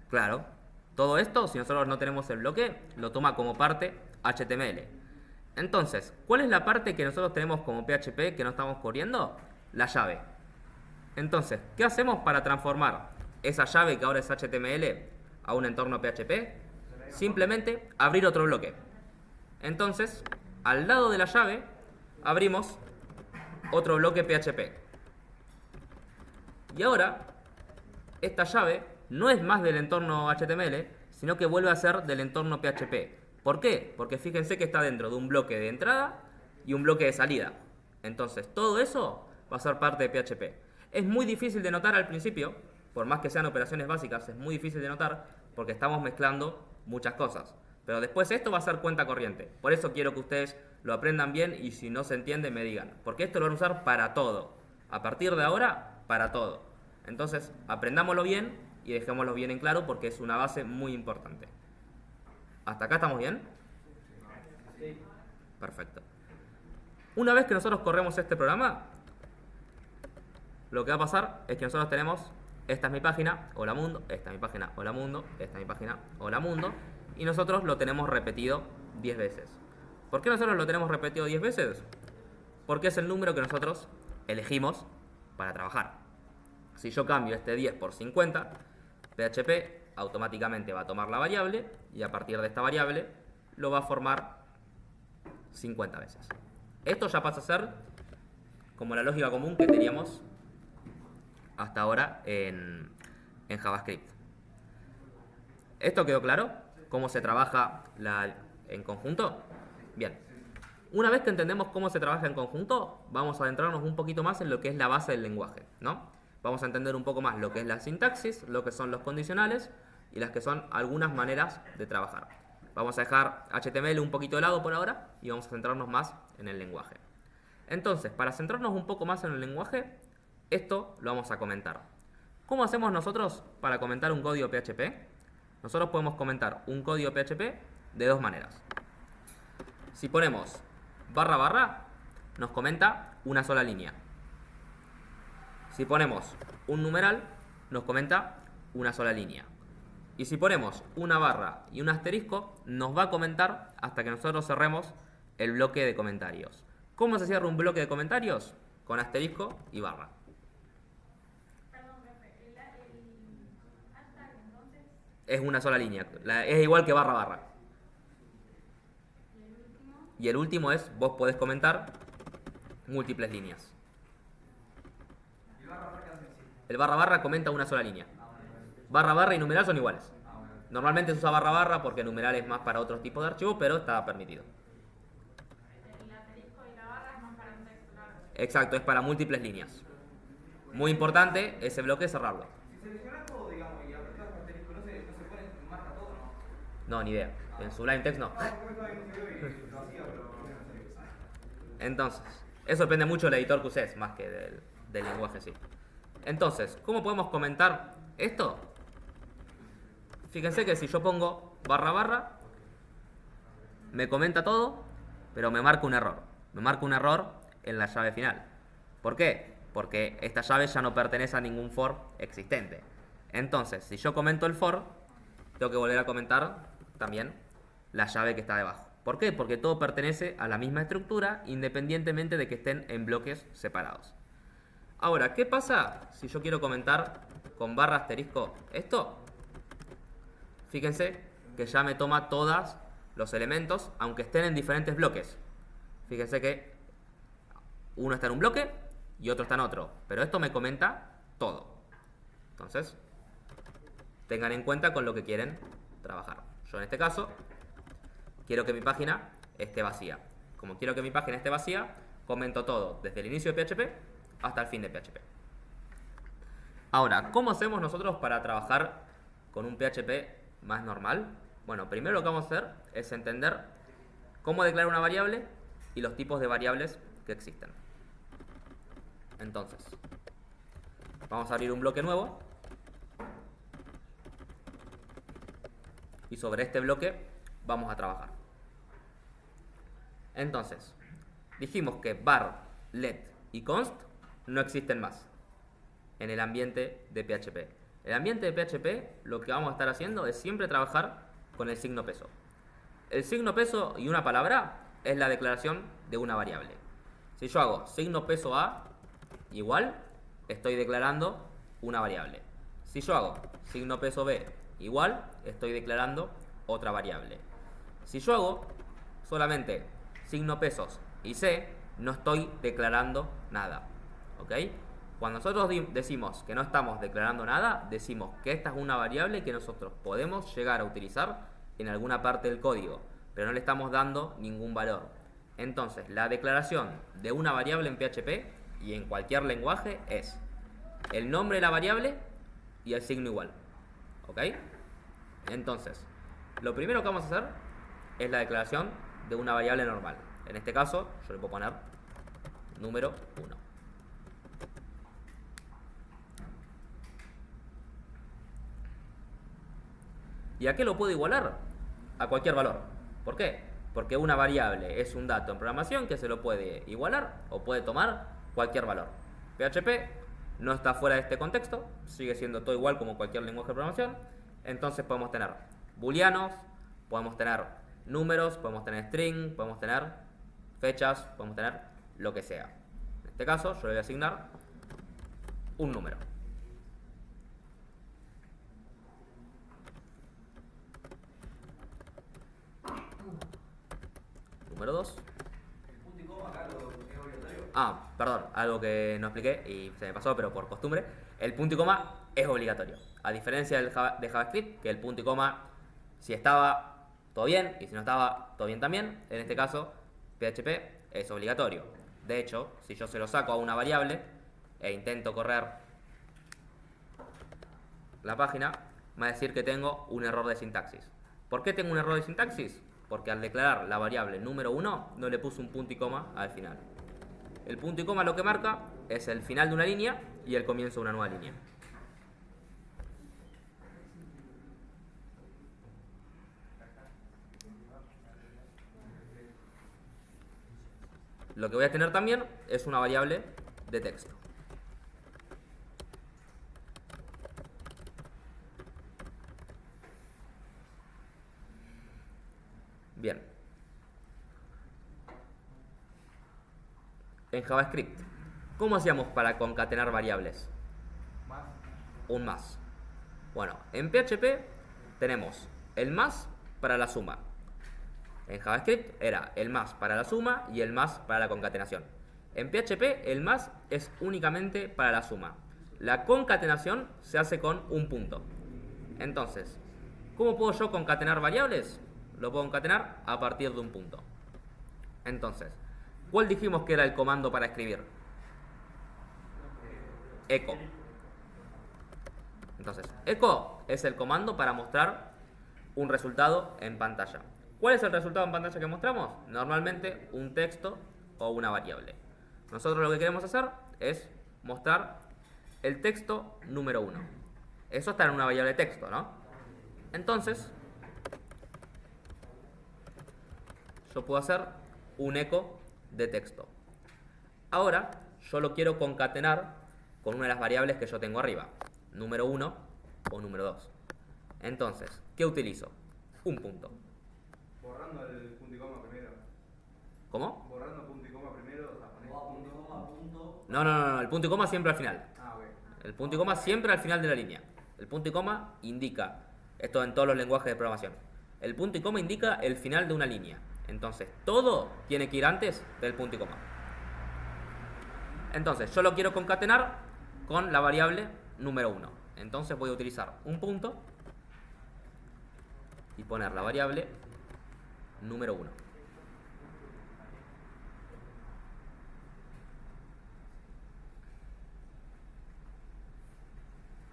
Claro. Todo esto, si nosotros no tenemos el bloque, lo toma como parte HTML. Entonces, ¿cuál es la parte que nosotros tenemos como PHP que no estamos corriendo? La llave. Entonces, ¿qué hacemos para transformar esa llave que ahora es HTML a un entorno PHP? Simplemente abrir otro bloque. Entonces, al lado de la llave, abrimos otro bloque PHP. Y ahora, esta llave no es más del entorno HTML, sino que vuelve a ser del entorno PHP. ¿Por qué? Porque fíjense que está dentro de un bloque de entrada y un bloque de salida. Entonces, todo eso va a ser parte de PHP. Es muy difícil de notar al principio, por más que sean operaciones básicas, es muy difícil de notar porque estamos mezclando muchas cosas. Pero después esto va a ser cuenta corriente. Por eso quiero que ustedes lo aprendan bien y si no se entiende me digan. Porque esto lo van a usar para todo. A partir de ahora, para todo. Entonces, aprendámoslo bien y dejémoslo bien en claro porque es una base muy importante. ¿Hasta acá estamos bien? Sí. Perfecto. Una vez que nosotros corremos este programa, lo que va a pasar es que nosotros tenemos, esta es mi página, hola mundo, esta es mi página, hola mundo, esta es mi página, hola mundo, y nosotros lo tenemos repetido 10 veces. ¿Por qué nosotros lo tenemos repetido 10 veces? Porque es el número que nosotros elegimos para trabajar. Si yo cambio este 10 por 50, PHP automáticamente va a tomar la variable y a partir de esta variable lo va a formar 50 veces. Esto ya pasa a ser como la lógica común que teníamos hasta ahora en JavaScript. ¿Esto quedó claro? ¿Cómo se trabaja en conjunto? Bien. Una vez que entendemos cómo se trabaja en conjunto, vamos a adentrarnos un poquito más en lo que es la base del lenguaje, ¿no? Vamos a entender un poco más lo que es la sintaxis, lo que son los condicionales y las que son algunas maneras de trabajar. Vamos a dejar HTML un poquito de lado por ahora y vamos a centrarnos más en el lenguaje. Entonces, para centrarnos un poco más en el lenguaje, esto lo vamos a comentar. ¿Cómo hacemos nosotros para comentar un código PHP? Nosotros podemos comentar un código PHP de dos maneras. Si ponemos barra barra, nos comenta una sola línea. Si ponemos un numeral, nos comenta una sola línea. Y si ponemos una barra y un asterisco, nos va a comentar hasta que nosotros cerremos el bloque de comentarios. ¿Cómo se cierra un bloque de comentarios? Con asterisco y barra. Perdón, profe, el hashtag entonces, Es una sola línea. Es igual que barra barra. y el último, Y el último es, vos podés comentar múltiples líneas. ¿Y barra barra qué hace? Sí. El barra barra comenta una sola línea. Ah, bueno. Barra barra y numeral son iguales. Ah, bueno. Normalmente se usa barra barra porque numeral es más para otros tipos de archivos, pero está permitido. el asterisco y la barra es más para un texto largo. Exacto, es para múltiples líneas. Muy importante ese bloque cerrarlo. Si seleccionas todo, digamos, y apretás el asterisco, no se pone, marca todo, ¿no? No, ni idea. En Sublime Text no. Ah, porque estaba viendo un video y lo hacía, pero no me salió. Entonces, eso depende mucho del editor que uses, más que del lenguaje en sí. Entonces, ¿cómo podemos comentar esto? Fíjense que si yo pongo barra barra, me comenta todo, pero me marca un error. Me marca un error en la llave final. ¿Por qué? Porque esta llave ya no pertenece a ningún for existente. Entonces, si yo comento el for, tengo que volver a comentar también la llave que está debajo. ¿Por qué? Porque todo pertenece a la misma estructura, independientemente de que estén en bloques separados. Ahora, ¿qué pasa si yo quiero comentar con barra asterisco esto? Fíjense que ya me toma todos los elementos, aunque estén en diferentes bloques. Fíjense que uno está en un bloque y otro está en otro, pero esto me comenta todo. Entonces, tengan en cuenta con lo que quieren trabajar. Yo en este caso quiero que mi página esté vacía. Como quiero que mi página esté vacía, comento todo, desde el inicio de PHP hasta el fin de PHP. Ahora, ¿cómo hacemos nosotros para trabajar con un PHP más normal? Bueno, primero lo que vamos a hacer es entender cómo declarar una variable y los tipos de variables que existen. Entonces, vamos a abrir un bloque nuevo. Y sobre este bloque vamos a trabajar. Entonces, dijimos que var, let y const no existen más en el ambiente de PHP. En el ambiente de PHP lo que vamos a estar haciendo es siempre trabajar con el signo peso. El signo peso y una palabra es la declaración de una variable. Si yo hago signo peso a igual, estoy declarando una variable. Si yo hago signo peso b igual, estoy declarando otra variable. Si yo hago solamente signo pesos y c, no estoy declarando nada. ¿Ok? Cuando nosotros decimos que no estamos declarando nada, decimos que esta es una variable que nosotros podemos llegar a utilizar en alguna parte del código, pero no le estamos dando ningún valor. Entonces, la declaración de una variable en PHP y en cualquier lenguaje es el nombre de la variable y el signo igual. ¿Ok? Entonces, lo primero que vamos a hacer es la declaración de una variable normal. En este caso, yo le puedo poner número 1. ¿Y a qué lo puedo igualar? A cualquier valor. ¿Por qué? Porque una variable es un dato en programación que se lo puede igualar o puede tomar cualquier valor. PHP no está fuera de este contexto, sigue siendo todo igual como cualquier lenguaje de programación. Entonces podemos tener booleanos, podemos tener números, podemos tener string, podemos tener fechas, podemos tener lo que sea. En este caso yo le voy a asignar un número. Número 2. El punto y coma acá lo es obligatorio. Perdón, algo que no expliqué y se me pasó, pero por costumbre. el punto y coma es obligatorio. A diferencia de JavaScript, que el punto y coma, si estaba, todo bien, y si no estaba, todo bien también. En este caso, PHP es obligatorio. De hecho, si yo se lo saco a una variable e intento correr la página, me va a decir que tengo un error de sintaxis. ¿Por qué tengo un error de sintaxis? Porque al declarar la variable número 1 no le puse un punto y coma al final. El punto y coma lo que marca es el final de una línea y el comienzo de una nueva línea. Lo que voy a tener también es una variable de texto. Bien. En JavaScript, ¿cómo hacíamos para concatenar variables? Más. Un más. Bueno, en PHP tenemos el más para la suma. En JavaScript era el más para la suma y el más para la concatenación. En PHP el más es únicamente para la suma. La concatenación se hace con un punto. Entonces, ¿cómo puedo yo concatenar variables? Lo puedo concatenar a partir de un punto. Entonces, ¿cuál dijimos que era el comando para escribir? Echo. Entonces, echo es el comando para mostrar un resultado en pantalla. ¿Cuál es el resultado en pantalla que mostramos? Normalmente un texto o una variable. Nosotros lo que queremos hacer es mostrar el texto número 1. Eso está en una variable de texto, ¿no? Entonces, yo puedo hacer un echo de texto. Ahora, yo lo quiero concatenar con una de las variables que yo tengo arriba, número 1 o número 2. Entonces, ¿qué utilizo? Un punto. Borrando el punto y coma primero. ¿Cómo? Borrando punto y coma primero, o sea, ponés punto y coma, punto. No, el punto y coma siempre al final. Ah, ok. El punto y coma siempre al final de la línea. El punto y coma indica, esto en todos los lenguajes de programación, el punto y coma indica el final de una línea. Entonces, todo tiene que ir antes del punto y coma. Entonces, yo lo quiero concatenar con la variable número 1. Entonces voy a utilizar un punto y poner la variable número 1.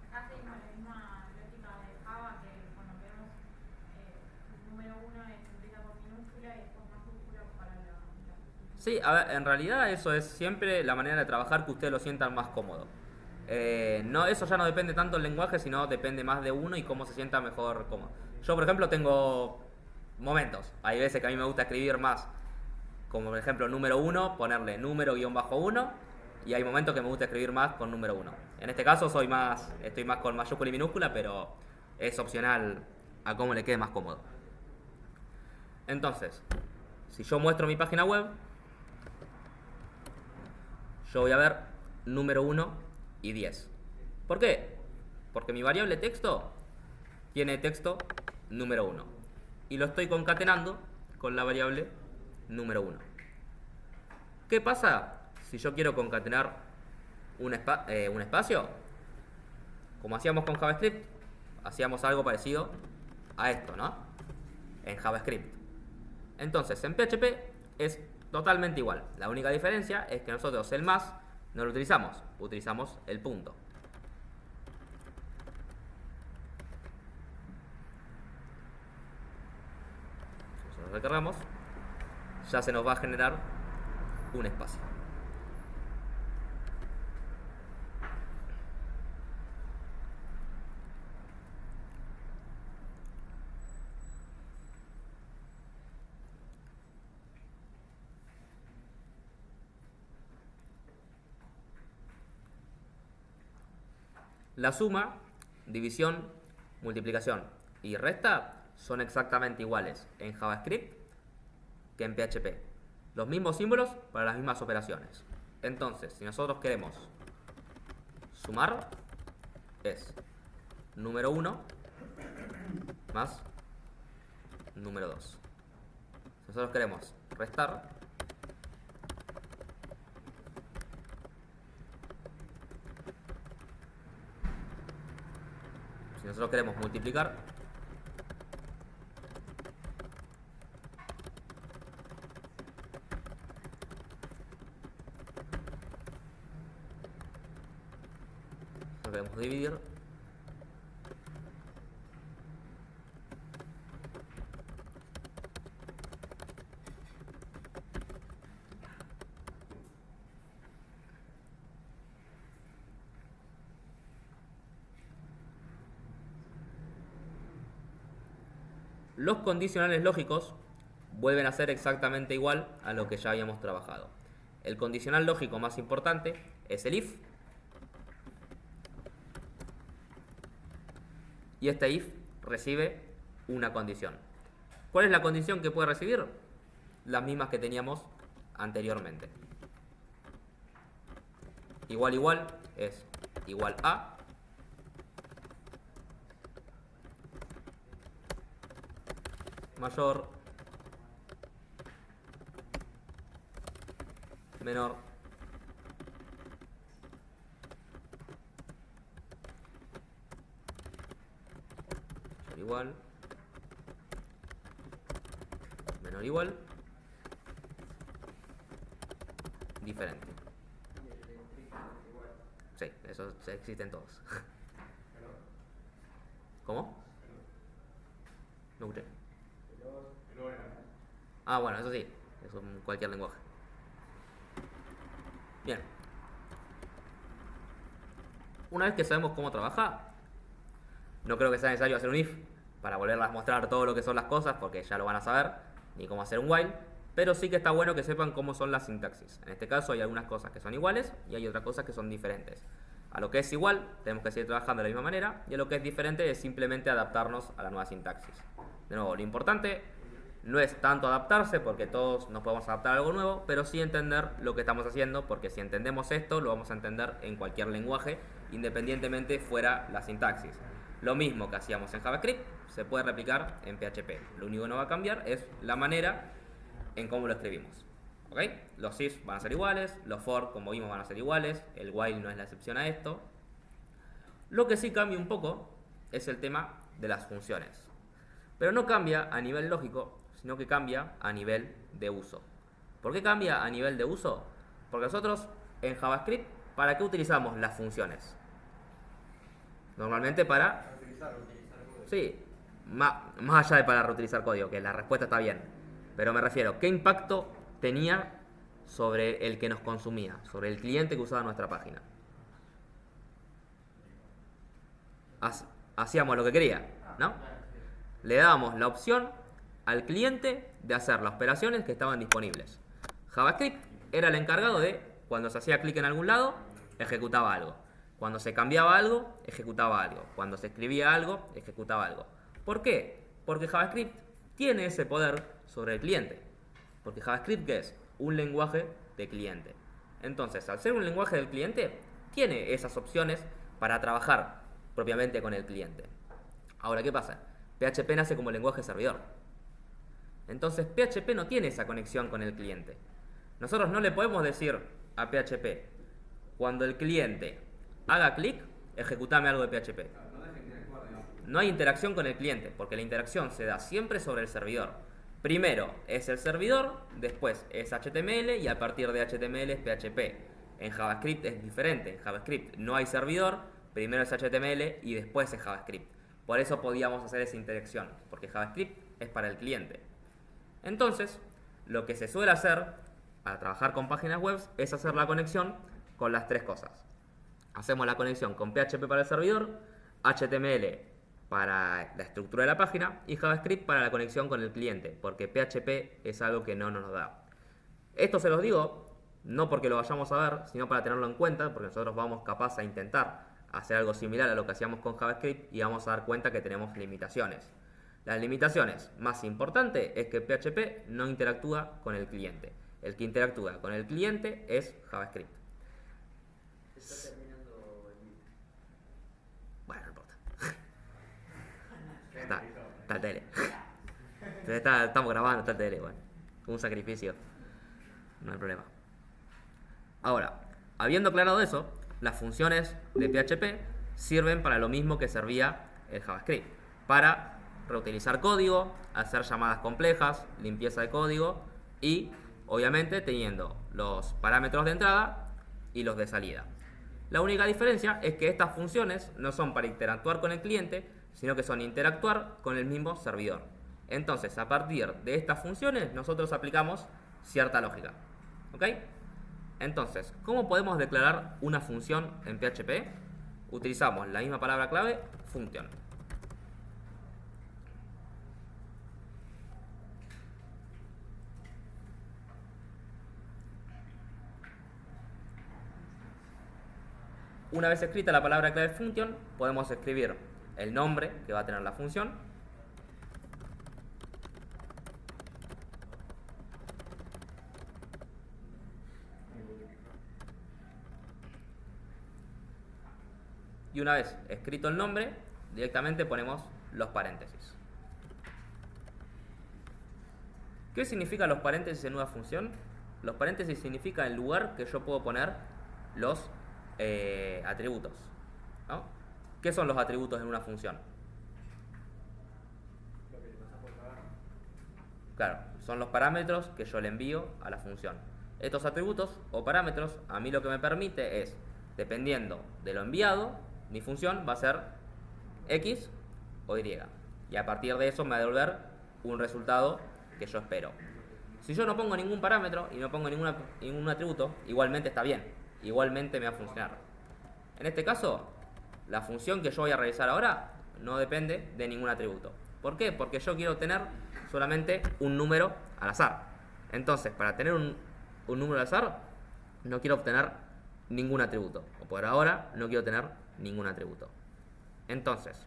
Acá seguimos la misma lógica de Java, que cuando vemos número 1 es empieza con minúscula y después mayúscula para la. Sí, a ver, en realidad eso es siempre la manera de trabajar que ustedes lo sientan más cómodo. No, eso ya no depende tanto del lenguaje, sino depende más de uno y cómo se sienta mejor cómodo. Yo, por ejemplo, tengo momentos. Hay veces que a mí me gusta escribir más, como por ejemplo número 1, ponerle número guión bajo 1, y hay momentos que me gusta escribir más con número 1. En este caso estoy más con mayúscula y minúscula, pero es opcional a cómo le quede más cómodo. Entonces, si yo muestro mi página web, yo voy a ver número 1 y 10. ¿Por qué? Porque mi variable texto tiene texto número 1 y lo estoy concatenando con la variable número 1. ¿Qué pasa si yo quiero concatenar un espacio? Como hacíamos con JavaScript, hacíamos algo parecido a esto, ¿no? En JavaScript. Entonces, en PHP es totalmente igual. La única diferencia es que nosotros el más no lo utilizamos, utilizamos el punto. Nosotros recargamos, ya se nos va a generar un espacio. La suma, división, multiplicación y resta son exactamente iguales en JavaScript que en PHP. Los mismos símbolos para las mismas operaciones. Entonces, si nosotros queremos sumar, es número 1 más número 2. Si nosotros queremos restar, nosotros queremos multiplicar, nosotros queremos dividir, los condicionales lógicos vuelven a ser exactamente igual a lo que ya habíamos trabajado. El condicional lógico más importante es el if. Y este if recibe una condición. ¿Cuál es la condición que puede recibir? Las mismas que teníamos anteriormente. Igual igual es igual a. Mayor, menor, mayor igual, menor igual, diferente. Sí, eso existen todos. ¿Cómo? No escuché. Ah, bueno, eso sí, eso en cualquier lenguaje. Bien. Una vez que sabemos cómo trabaja, no creo que sea necesario hacer un if para volverles a mostrar todo lo que son las cosas, porque ya lo van a saber, ni cómo hacer un while, pero sí que está bueno que sepan cómo son las sintaxis. En este caso hay algunas cosas que son iguales y hay otras cosas que son diferentes. A lo que es igual, tenemos que seguir trabajando de la misma manera, y a lo que es diferente es simplemente adaptarnos a la nueva sintaxis. De nuevo, lo importante no es tanto adaptarse, porque todos nos podemos adaptar a algo nuevo, pero sí entender lo que estamos haciendo, porque si entendemos esto, lo vamos a entender en cualquier lenguaje, independientemente fuera la sintaxis. Lo mismo que hacíamos en JavaScript, se puede replicar en PHP. Lo único que no va a cambiar es la manera en cómo lo escribimos. ¿Ok? Los if van a ser iguales, los for, como vimos, van a ser iguales, el while no es la excepción a esto. Lo que sí cambia un poco es el tema de las funciones. Pero no cambia a nivel lógico, sino que cambia a nivel de uso. ¿Por qué cambia a nivel de uso? Porque nosotros en JavaScript, ¿para qué utilizamos las funciones? Normalmente para... Sí, más allá de para reutilizar código, que la respuesta está bien. Pero me refiero, ¿qué impacto tenía sobre el que nos consumía, sobre el cliente que usaba nuestra página? Hacíamos lo que quería, ¿no? Le dábamos la opción al cliente de hacer las operaciones que estaban disponibles. JavaScript era el encargado de, cuando se hacía clic en algún lado, ejecutaba algo. Cuando se cambiaba algo, ejecutaba algo. Cuando se escribía algo, ejecutaba algo. ¿Por qué? Porque JavaScript tiene ese poder sobre el cliente. Porque JavaScript, ¿qué es? Un lenguaje de cliente. Entonces, al ser un lenguaje del cliente, tiene esas opciones para trabajar propiamente con el cliente. Ahora, ¿qué pasa? PHP nace como lenguaje servidor. Entonces, PHP no tiene esa conexión con el cliente. Nosotros no le podemos decir a PHP, cuando el cliente haga clic, ejecutame algo de PHP. No hay interacción con el cliente, porque la interacción se da siempre sobre el servidor. Primero es el servidor, después es HTML y a partir de HTML es PHP. En JavaScript es diferente. En JavaScript no hay servidor, primero es HTML y después es JavaScript. Por eso podíamos hacer esa interacción, porque JavaScript es para el cliente. Entonces, lo que se suele hacer para trabajar con páginas web es hacer la conexión con las tres cosas. Hacemos la conexión con PHP para el servidor, HTML para la estructura de la página y JavaScript para la conexión con el cliente, porque PHP es algo que no nos da. Esto se los digo no porque lo vayamos a ver, sino para tenerlo en cuenta, porque nosotros vamos capaz a intentar hacer algo similar a lo que hacíamos con JavaScript y vamos a dar cuenta que tenemos limitaciones. Las limitaciones más importantes es que PHP no interactúa con el cliente. El que interactúa con el cliente es JavaScript. Está terminando el vídeo. Bueno, no importa. Está el tele. Estamos grabando, está el tele, bueno. Un sacrificio. No hay problema. Ahora, habiendo aclarado eso, las funciones de PHP sirven para lo mismo que servía el JavaScript, para reutilizar código, hacer llamadas complejas, limpieza de código y obviamente teniendo los parámetros de entrada y los de salida. La única diferencia es que estas funciones no son para interactuar con el cliente, sino que son interactuar con el mismo servidor. Entonces, a partir de estas funciones, nosotros aplicamos cierta lógica. ¿Ok? Entonces, ¿cómo podemos declarar una función en PHP? Utilizamos la misma palabra clave, function. Una vez escrita la palabra clave function, podemos escribir el nombre que va a tener la función. Y una vez escrito el nombre, directamente ponemos los paréntesis. ¿Qué significan los paréntesis en una función? Los paréntesis significan el lugar que yo puedo poner los atributos, ¿no? ¿Qué son los atributos en una función? Claro, son los parámetros que yo le envío a la función. Estos atributos o parámetros a mí lo que me permite es, dependiendo de lo enviado, mi función va a ser X o Y. Y a partir de eso me va a devolver un resultado que yo espero. Si yo no pongo ningún parámetro y no pongo ningún atributo, igualmente está bien. Igualmente me va a funcionar. En este caso, la función que yo voy a realizar ahora no depende de ningún atributo. ¿Por qué? Porque yo quiero tener solamente un número al azar. Entonces, para tener un número al azar, no quiero obtener ningún atributo. O por ahora, no quiero tener ningún atributo. Entonces,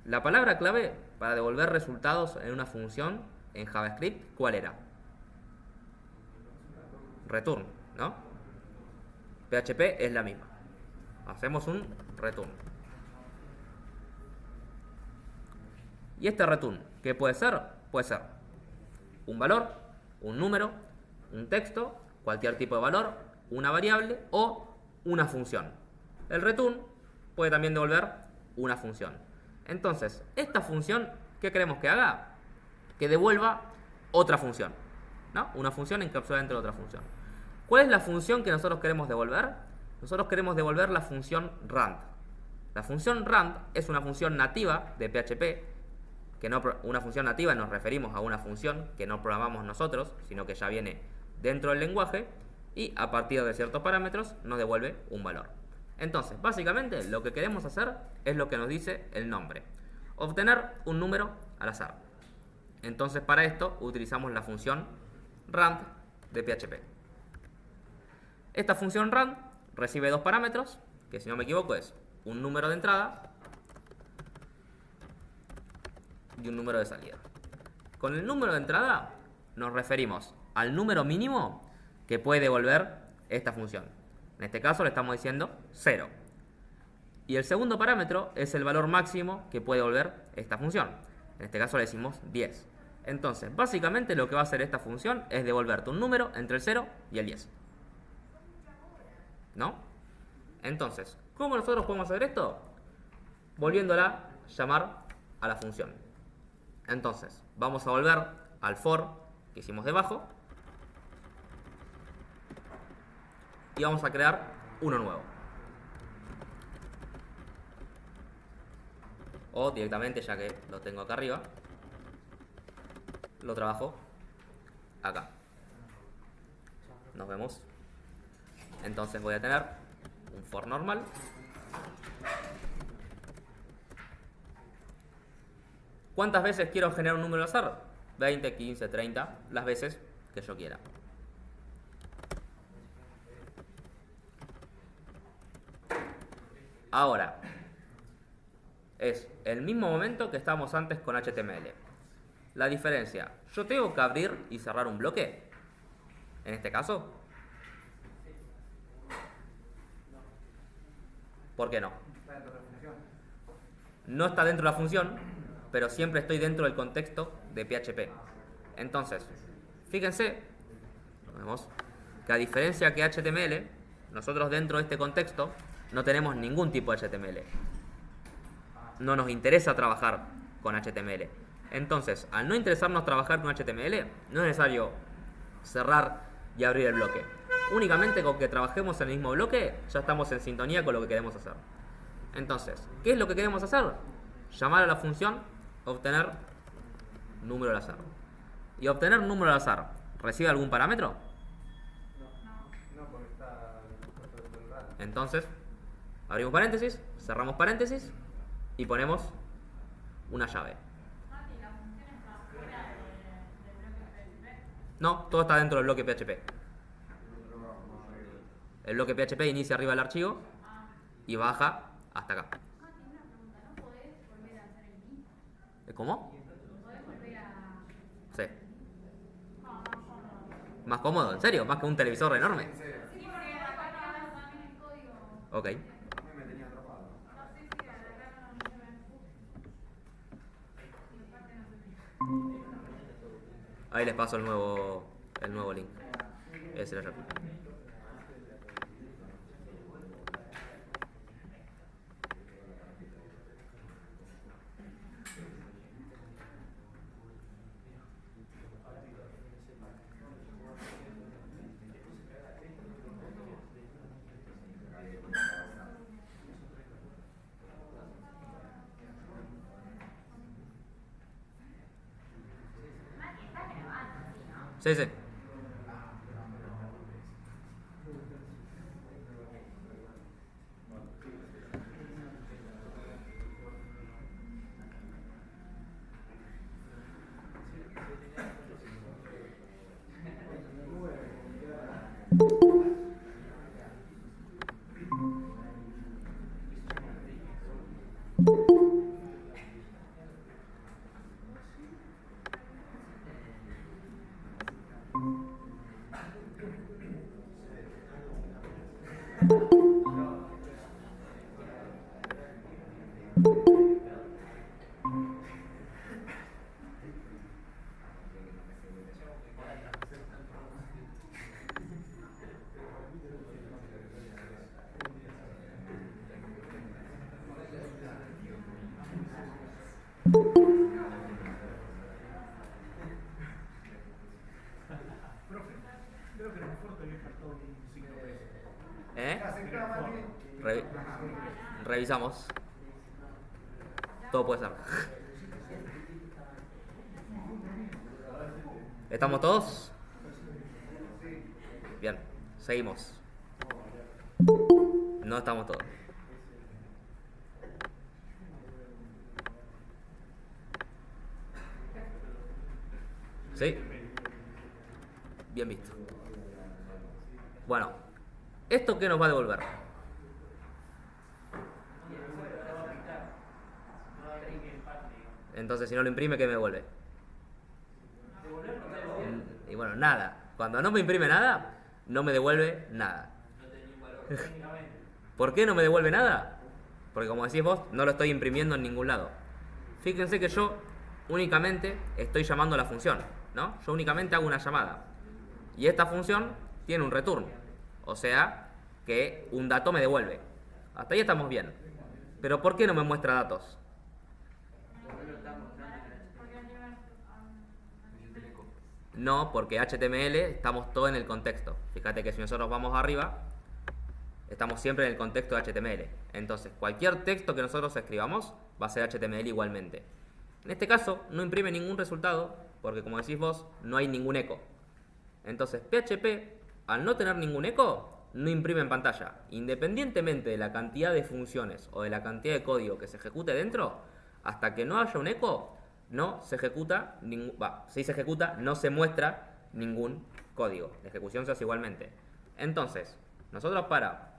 la palabra clave para devolver resultados en una función en JavaScript, ¿cuál era? Return, ¿no? PHP es la misma. Hacemos un return. ¿Y este return qué puede ser? Puede ser un valor, un número, un texto, cualquier tipo de valor, una variable o una función. El return puede también devolver una función. Entonces, esta función, ¿qué queremos que haga? Que devuelva otra función, ¿no? Una función encapsulada dentro de otra función. ¿Cuál es la función que nosotros queremos devolver? Nosotros queremos devolver la función rand. La función rand es una función nativa de PHP, una función nativa nos referimos a una función que no programamos nosotros, sino que ya viene dentro del lenguaje y a partir de ciertos parámetros nos devuelve un valor. Entonces, básicamente lo que queremos hacer es lo que nos dice el nombre: obtener un número al azar. Entonces, para esto utilizamos la función rand de PHP. Esta función rand recibe dos parámetros, que si no me equivoco es un número de entrada y un número de salida. Con el número de entrada nos referimos al número mínimo que puede devolver esta función. En este caso le estamos diciendo 0. Y el segundo parámetro es el valor máximo que puede devolver esta función. En este caso le decimos 10. Entonces, básicamente lo que va a hacer esta función es devolverte un número entre el 0 y el 10. ¿No? Entonces, ¿cómo nosotros podemos hacer esto? Volviéndola a llamar a la función. Entonces, vamos a volver al for que hicimos debajo y vamos a crear uno nuevo. O directamente, ya que lo tengo acá arriba, lo trabajo acá. Nos vemos. Entonces voy a tener un for normal. ¿Cuántas veces quiero generar un número al azar? 20, 15, 30, las veces que yo quiera. Ahora, es el mismo momento que estábamos antes con HTML. La diferencia, yo tengo que abrir y cerrar un bloque. En este caso, ¿por qué no? No está dentro de la función, pero siempre estoy dentro del contexto de PHP. Entonces, fíjense, vemos que a diferencia que HTML, nosotros dentro de este contexto no tenemos ningún tipo de HTML. no nos interesa trabajar con HTML. Entonces, al no interesarnos trabajar con HTML, no es necesario cerrar y abrir el bloque. Únicamente con que trabajemos en el mismo bloque, ya estamos en sintonía con lo que queremos hacer. Entonces, ¿qué es lo que queremos hacer? Llamar a la función obtener número al azar. ¿Y obtener número al azar recibe algún parámetro? No, porque está el raro. Entonces, abrimos paréntesis, cerramos paréntesis y ponemos una llave. Mati, la función está fuera del bloque PHP. No, todo está dentro del bloque PHP. El bloque PHP inicia arriba del archivo y baja hasta acá. Mati, una pregunta, ¿no podés volver a hacer el mismo? ¿Cómo? ¿Podés volver a...? Sí. No, no, yo no. Más cómodo, en serio, más que un televisor enorme. Sí, porque acá tenemos también el código. Ok. A mí me tenía atrapado. No sé si de acá no se me y aparte no se me... Ahí les paso el nuevo link. Ese era yo. Sí, sí. Creo que el refuerzo le faltó un signo peso. ¿Eh? Aceptá, Mati. Revi- revisamos. Todo puede ser. ¿Estamos todos? Bien, seguimos. No estamos todos. ¿Sí? Bien visto. Bueno, ¿esto qué nos va a devolver? Entonces, si no lo imprime, ¿qué me devuelve? Y bueno, nada. Cuando no me imprime nada, no me devuelve nada. ¿Por qué no me devuelve nada? Porque como decís vos, no lo estoy imprimiendo en ningún lado. Fíjense que yo únicamente estoy llamando a la función, ¿no? Yo únicamente hago una llamada. Y esta función tiene un return. O sea, que un dato me devuelve. Hasta ahí estamos bien. Pero ¿por qué no me muestra datos? No, porque HTML estamos todo en el contexto. Fíjate que si nosotros vamos arriba, estamos siempre en el contexto de HTML. Entonces, cualquier texto que nosotros escribamos va a ser HTML igualmente. En este caso, no imprime ningún resultado, porque como decís vos, no hay ningún eco. Entonces, PHP, al no tener ningún eco, no imprime en pantalla. Independientemente de la cantidad de funciones o de la cantidad de código que se ejecute dentro, hasta que no haya un eco, no se ejecuta si se ejecuta, no se muestra ningún código. La ejecución se hace igualmente. Entonces, nosotros para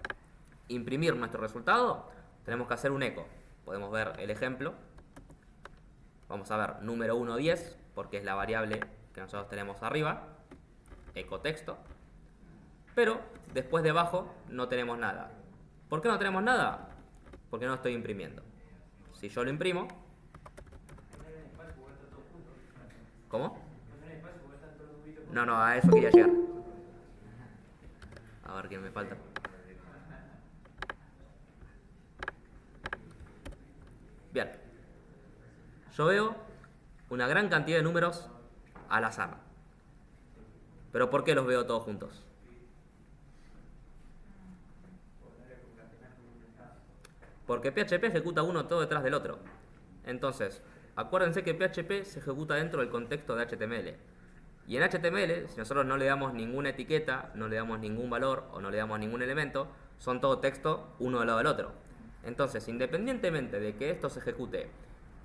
imprimir nuestro resultado tenemos que hacer un eco. Podemos ver el ejemplo. Vamos a ver número 1, 10, porque es la variable que nosotros tenemos arriba. Eco texto. Pero después debajo no tenemos nada. ¿Por qué no tenemos nada? Porque no estoy imprimiendo. Si yo lo imprimo... ¿Cómo? No, a eso quería llegar. A ver qué me falta. Bien. yo veo una gran cantidad de números al azar. ¿Pero por qué los veo todos juntos? Porque PHP ejecuta uno todo detrás del otro. Entonces, acuérdense que PHP se ejecuta dentro del contexto de HTML. Y en HTML, si nosotros no le damos ninguna etiqueta, no le damos ningún valor o no le damos ningún elemento, son todo texto uno al lado del otro. Entonces, independientemente de que esto se ejecute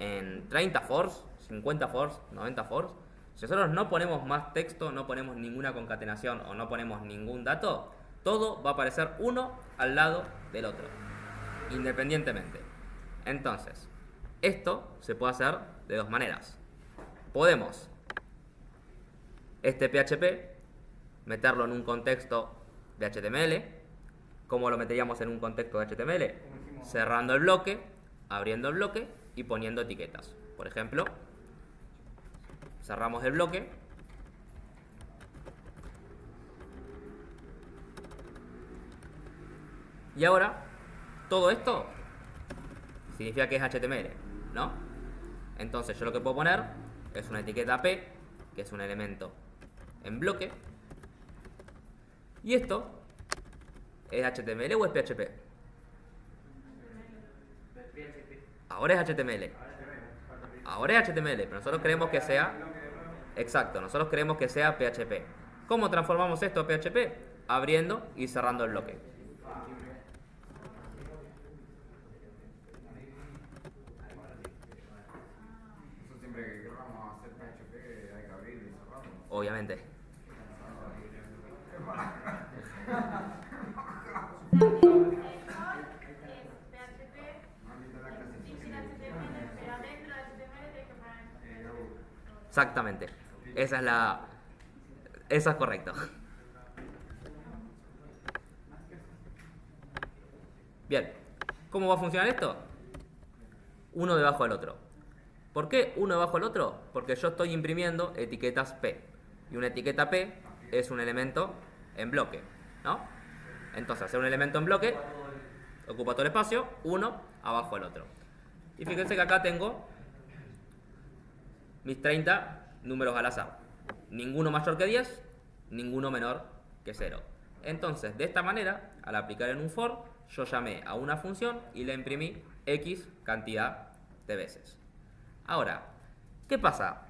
en 30 fors, 50 fors, 90 fors, si nosotros no ponemos más texto, no ponemos ninguna concatenación o no ponemos ningún dato, todo va a aparecer uno al lado del otro, independientemente. Entonces, esto se puede hacer de dos maneras. Podemos este PHP meterlo en un contexto de HTML. ¿Cómo lo meteríamos en un contexto de HTML? Cerrando el bloque, abriendo el bloque y poniendo etiquetas. Por ejemplo, cerramos el bloque y ahora todo esto significa que es HTML, ¿no? Entonces yo lo que puedo poner es una etiqueta P, que es un elemento en bloque, y esto ¿es HTML o es PHP? Ahora es HTML. Ahora es HTML, pero nosotros queremos que sea... Exacto, nosotros queremos que sea PHP. ¿Cómo transformamos esto a PHP? Abriendo y cerrando el bloque. Eso siempre que queramos hacer PHP hay que abrir y cerrarlo. Obviamente. Exactamente. Esa es correcto. Bien. ¿Cómo va a funcionar esto? Uno debajo del otro. ¿Por qué uno debajo del otro? Porque yo estoy imprimiendo etiquetas P. Y una etiqueta P es un elemento en bloque, ¿no? Entonces, hacer un elemento en bloque ocupa todo el espacio, uno abajo del otro. Y fíjense que acá tengo mis 30 números al azar. Ninguno mayor que 10, ninguno menor que 0. Entonces, de esta manera, al aplicar en un for, yo llamé a una función y la imprimí X cantidad de veces. Ahora, ¿qué pasa?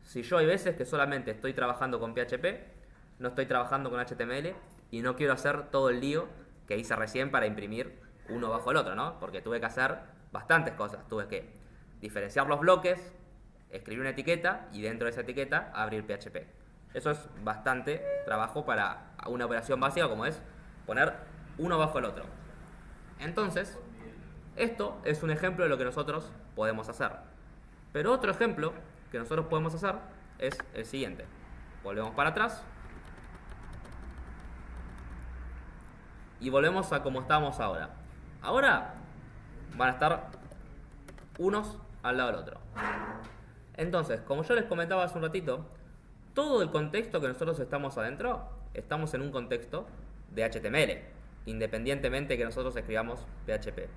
Si yo hay veces que solamente estoy trabajando con PHP, no estoy trabajando con HTML y no quiero hacer todo el lío que hice recién para imprimir uno bajo el otro, ¿no? Porque tuve que hacer bastantes cosas. Tuve que diferenciar los bloques, escribir una etiqueta y dentro de esa etiqueta abrir PHP. Eso es bastante trabajo para una operación básica como es poner uno bajo el otro. Entonces, esto es un ejemplo de lo que nosotros podemos hacer. Pero otro ejemplo que nosotros podemos hacer es el siguiente. Volvemos para atrás y volvemos a como estábamos ahora. Ahora van a estar unos al lado del otro. Entonces, como yo les comentaba hace un ratito, todo el contexto que nosotros estamos adentro, estamos en un contexto de HTML, independientemente que nosotros escribamos PHP.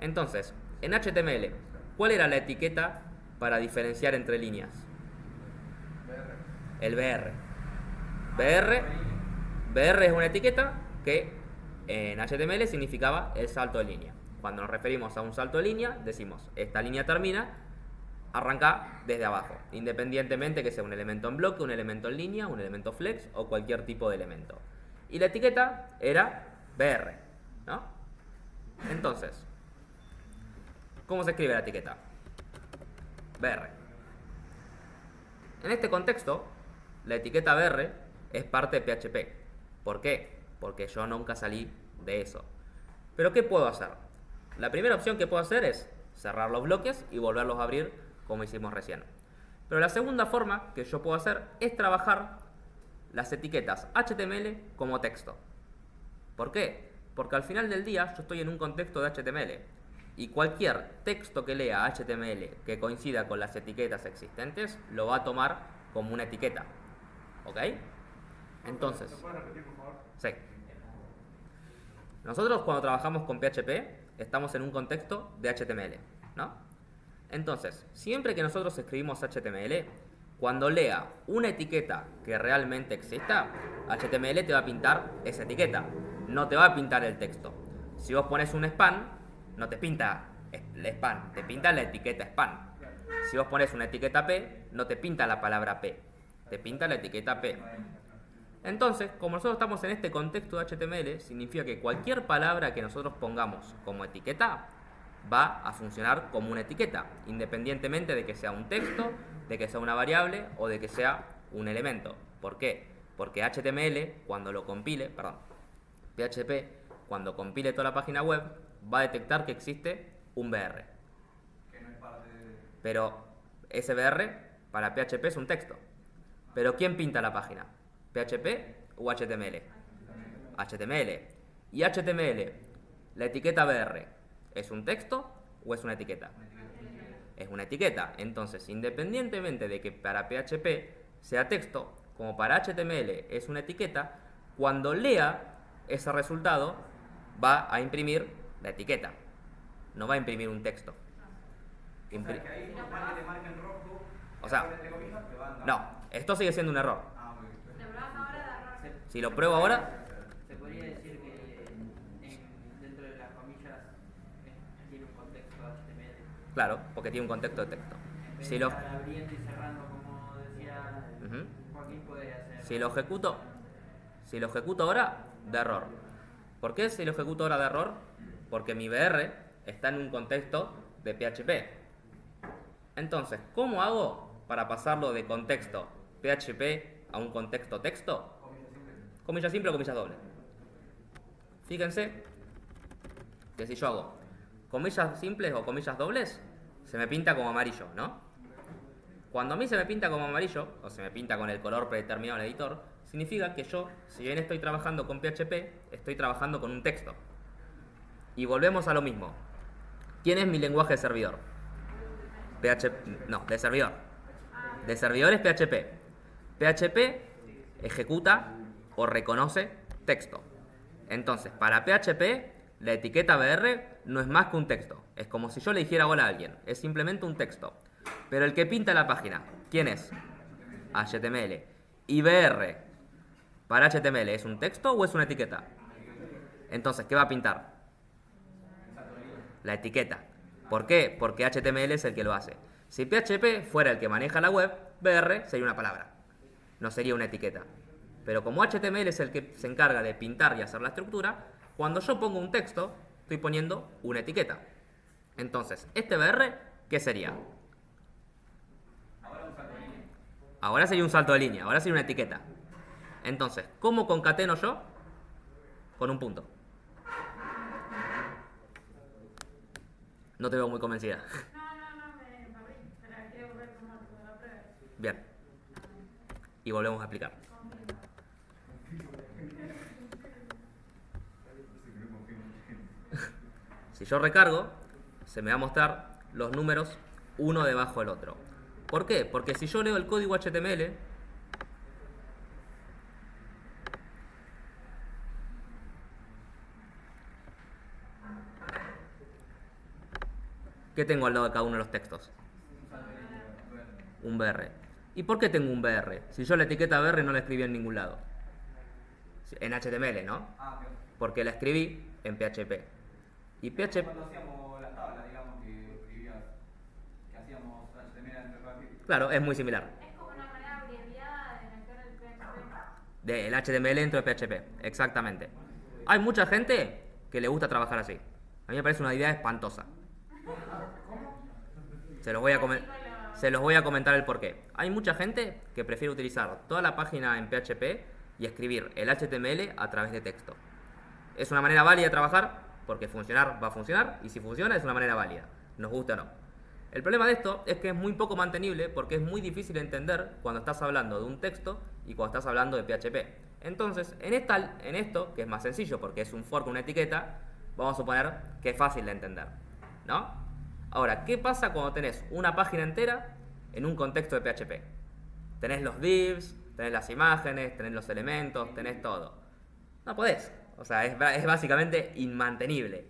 Entonces, en HTML, ¿cuál era la etiqueta para diferenciar entre líneas? El BR. BR es una etiqueta que en HTML significaba el salto de línea. Cuando nos referimos a un salto de línea, decimos, esta línea termina, arranca desde abajo, independientemente que sea un elemento en bloque, un elemento en línea, un elemento flex o cualquier tipo de elemento. Y la etiqueta era BR, ¿no? Entonces, ¿cómo se escribe la etiqueta? BR. En este contexto, la etiqueta BR es parte de PHP. ¿Por qué? Porque yo nunca salí de eso. ¿Pero qué puedo hacer? La primera opción que puedo hacer es cerrar los bloques y volverlos a abrir como hicimos recién. Pero la segunda forma que yo puedo hacer es trabajar las etiquetas HTML como texto. ¿Por qué? Porque al final del día yo estoy en un contexto de HTML y cualquier texto que lea HTML que coincida con las etiquetas existentes lo va a tomar como una etiqueta. ¿Ok? Entonces, ¿Lo puedes repetir, por favor? sí. Nosotros cuando trabajamos con PHP estamos en un contexto de HTML, ¿no? Entonces, siempre que nosotros escribimos HTML, cuando lea una etiqueta que realmente exista, HTML te va a pintar esa etiqueta, no te va a pintar el texto. Si vos pones un span, no te pinta el span, te pinta la etiqueta span. Si vos pones una etiqueta P, no te pinta la palabra P, te pinta la etiqueta P. Entonces, como nosotros estamos en este contexto de HTML, significa que cualquier palabra que nosotros pongamos como etiqueta va a funcionar como una etiqueta, independientemente de que sea un texto, de que sea una variable o de que sea un elemento. ¿Por qué? Porque HTML, cuando lo compile, perdón, PHP, cuando compile toda la página web, va a detectar que existe un BR. Que no es parte de... Pero ese BR para PHP es un texto. ¿Pero quién pinta la página? ¿PHP o HTML? HTML. ¿Y HTML, la etiqueta BR, es un texto o es una etiqueta? Es una etiqueta. Entonces, independientemente de que para PHP sea texto, como para HTML es una etiqueta, cuando lea ese resultado va a imprimir la etiqueta. No va a imprimir un texto. O sea, que ahí, por más que te marquen rojo, O sea, entre comillas, te van a dar. no, esto sigue siendo un error. Ah, muy bien. Te probás ahora de error. Si lo pruebo ahora, Se podría decir que dentro de las comillas tiene un contexto HTML. claro, porque tiene un contexto de texto. En vez Si de lo, estar abriendo y cerrando como decía Ujú. Joaquín, podría hacer. si lo ejecuto ahora, de error. ¿Por qué si lo ejecuto ahora de error? Porque mi BR está en un contexto de PHP. Entonces, ¿cómo hago para pasarlo de contexto PHP a un contexto texto? Comillas simple o comillas doble. Fíjense que si yo hago comillas simples o comillas dobles, se me pinta como amarillo, ¿no? Cuando a mí se me pinta como amarillo, o se me pinta con el color predeterminado en el editor, significa que yo, si bien estoy trabajando con PHP, estoy trabajando con un texto. Y volvemos a lo mismo. ¿Quién es mi lenguaje de servidor? PHP, no, de servidor. De servidor es PHP. PHP ejecuta o reconoce texto. Entonces, para PHP, la etiqueta BR no es más que un texto. Es como si yo le dijera hola a alguien. Es simplemente un texto. Pero el que pinta la página, ¿quién es? HTML. ¿Y BR para HTML es un texto o es una etiqueta? Entonces, ¿qué va a pintar? La etiqueta. ¿Por qué? Porque HTML es el que lo hace. Si PHP fuera el que maneja la web, BR sería una palabra, no sería una etiqueta. Pero como HTML es el que se encarga de pintar y hacer la estructura, cuando yo pongo un texto, estoy poniendo una etiqueta. Entonces, este BR, ¿qué sería? Ahora sería un salto de línea, ahora sería una etiqueta. Entonces, ¿cómo concateno yo? Con un punto. No te veo muy convencida. No, me perdí. Pero quiero ver cómo lo pruebes. Bien. Y volvemos a explicar. Si yo recargo, se me va a mostrar los números uno debajo del otro. ¿Por qué? Porque si yo leo el código HTML, ¿qué tengo al lado de cada uno de los textos? Un BR. ¿Y por qué tengo un BR? Si yo la etiqueta BR no la escribí en ningún lado. En HTML, ¿no? Ah, ok. Porque la escribí en PHP. Y PHP... Cuando hacíamos las tablas, digamos, que escribías, que hacíamos HTML entre brackets. Claro, es muy similar. Es como una manera abreviada de meter el PHP. Del HTML dentro de PHP, exactamente. Hay mucha gente que le gusta trabajar así. A mí me parece una idea espantosa. Se los voy a comentar el porqué. Hay mucha gente que prefiere utilizar toda la página en PHP y escribir el HTML a través de texto. Es una manera válida de trabajar, porque funcionar va a funcionar, y si funciona es una manera válida, nos gusta o no. El problema de esto es que es muy poco mantenible porque es muy difícil de entender cuando estás hablando de un texto y cuando estás hablando de PHP. Entonces, en esto, que es más sencillo porque es un fork, una etiqueta, vamos a suponer que es fácil de entender, ¿no? Ahora, ¿qué pasa cuando tenés una página entera en un contexto de PHP? Tenés los divs, tenés las imágenes, tenés los elementos, tenés todo. No podés. O sea, es básicamente inmantenible.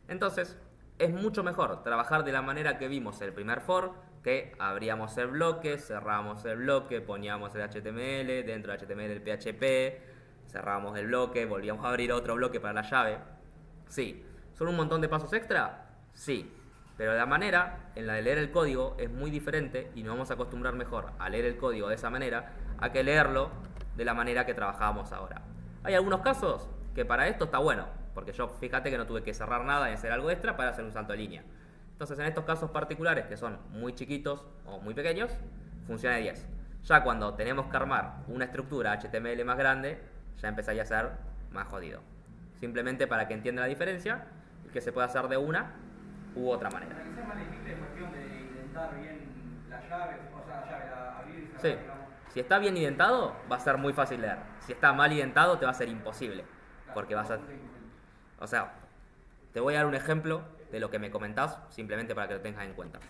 Entonces, es mucho mejor trabajar de la manera que vimos el primer for, que abríamos el bloque, cerrábamos el bloque, poníamos el HTML, dentro del HTML el PHP, cerrábamos el bloque, volvíamos a abrir otro bloque para la llave. Sí. ¿Son un montón de pasos extra? Sí. Pero la manera en la de leer el código es muy diferente y nos vamos a acostumbrar mejor a leer el código de esa manera a que leerlo de la manera que trabajábamos ahora. Hay algunos casos que para esto está bueno, porque yo fíjate que no tuve que cerrar nada y hacer algo extra para hacer un salto de línea. Entonces en estos casos particulares que son muy chiquitos o muy pequeños, funciona de 10. Ya cuando tenemos que armar una estructura HTML más grande, ya empezaría a ser más jodido. Simplemente para que entienda la diferencia y que se pueda hacer de una u otra manera. Para que sea más legible es cuestión de intentar bien la llave, o sea, la llave, abrir y cerrar, Sí. digamos. Si está bien identado, va a ser muy fácil leer. Si está mal identado, te va a ser imposible. Porque vas a... O sea, te voy a dar un ejemplo de lo que me comentás, simplemente para que lo tengas en cuenta.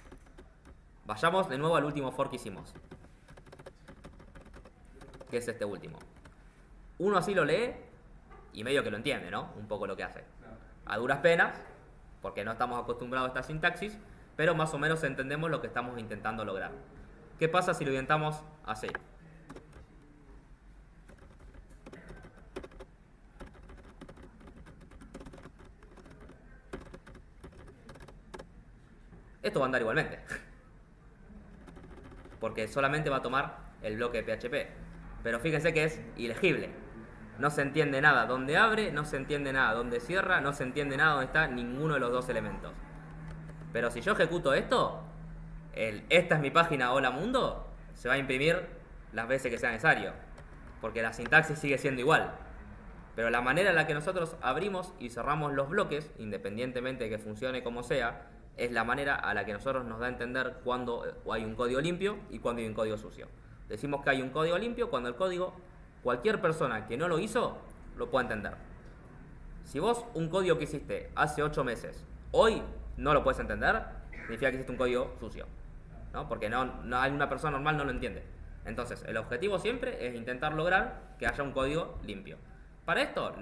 Vayamos de nuevo al último for que hicimos, que es este último. Uno así lo lee y medio que lo entiende, ¿no? Un poco lo que hace. A duras penas, porque no estamos acostumbrados a esta sintaxis, pero más o menos entendemos lo que estamos intentando lograr. ¿Qué pasa si lo identamos así? Esto va a andar igualmente, porque solamente va a tomar el bloque de PHP. Pero fíjense que es ilegible. No se entiende nada donde abre, no se entiende nada donde cierra, no se entiende nada donde está ninguno de los dos elementos. Pero si yo ejecuto esto, esta es mi página Hola Mundo, se va a imprimir las veces que sea necesario, porque la sintaxis sigue siendo igual. Pero la manera en la que nosotros abrimos y cerramos los bloques, independientemente de que funcione como sea, es la manera a la que nosotros nos da a entender cuando hay un código limpio y cuando hay un código sucio. Decimos que hay un código limpio cuando el código, cualquier persona que no lo hizo, lo puede entender. Si vos un código que hiciste hace 8 meses, hoy no lo puedes entender, significa que hiciste un código sucio, ¿no? Porque no hay una persona normal no lo entiende. Entonces, el objetivo siempre es intentar lograr que haya un código limpio. Para esto,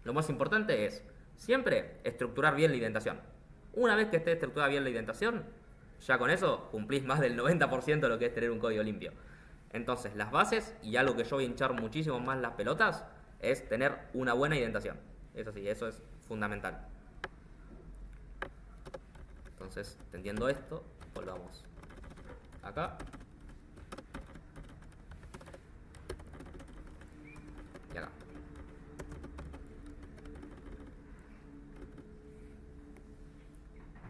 lo más importante es siempre estructurar bien la indentación. Una vez que esté estructurada bien la indentación, ya con eso cumplís más del 90% de lo que es tener un código limpio. Entonces, las bases, y algo que yo voy a hinchar muchísimo más las pelotas, es tener una buena indentación. Eso sí, eso es fundamental. Entonces, entendiendo esto, volvamos acá. Y acá.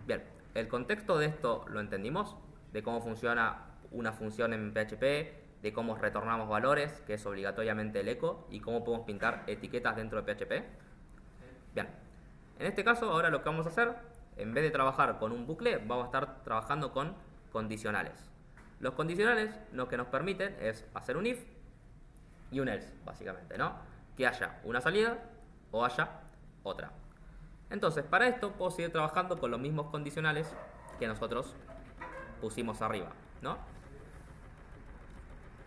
Bien, el contexto de esto lo entendimos, de cómo funciona una función en PHP, de cómo retornamos valores, que es obligatoriamente el echo, y cómo podemos pintar etiquetas dentro de PHP. Bien, en este caso ahora lo que vamos a hacer, en vez de trabajar con un bucle, vamos a estar trabajando con condicionales. Los condicionales lo que nos permiten es hacer un if y un else, básicamente, ¿no? Que haya una salida o haya otra. Entonces, para esto puedo seguir trabajando con los mismos condicionales que nosotros pusimos arriba, ¿no?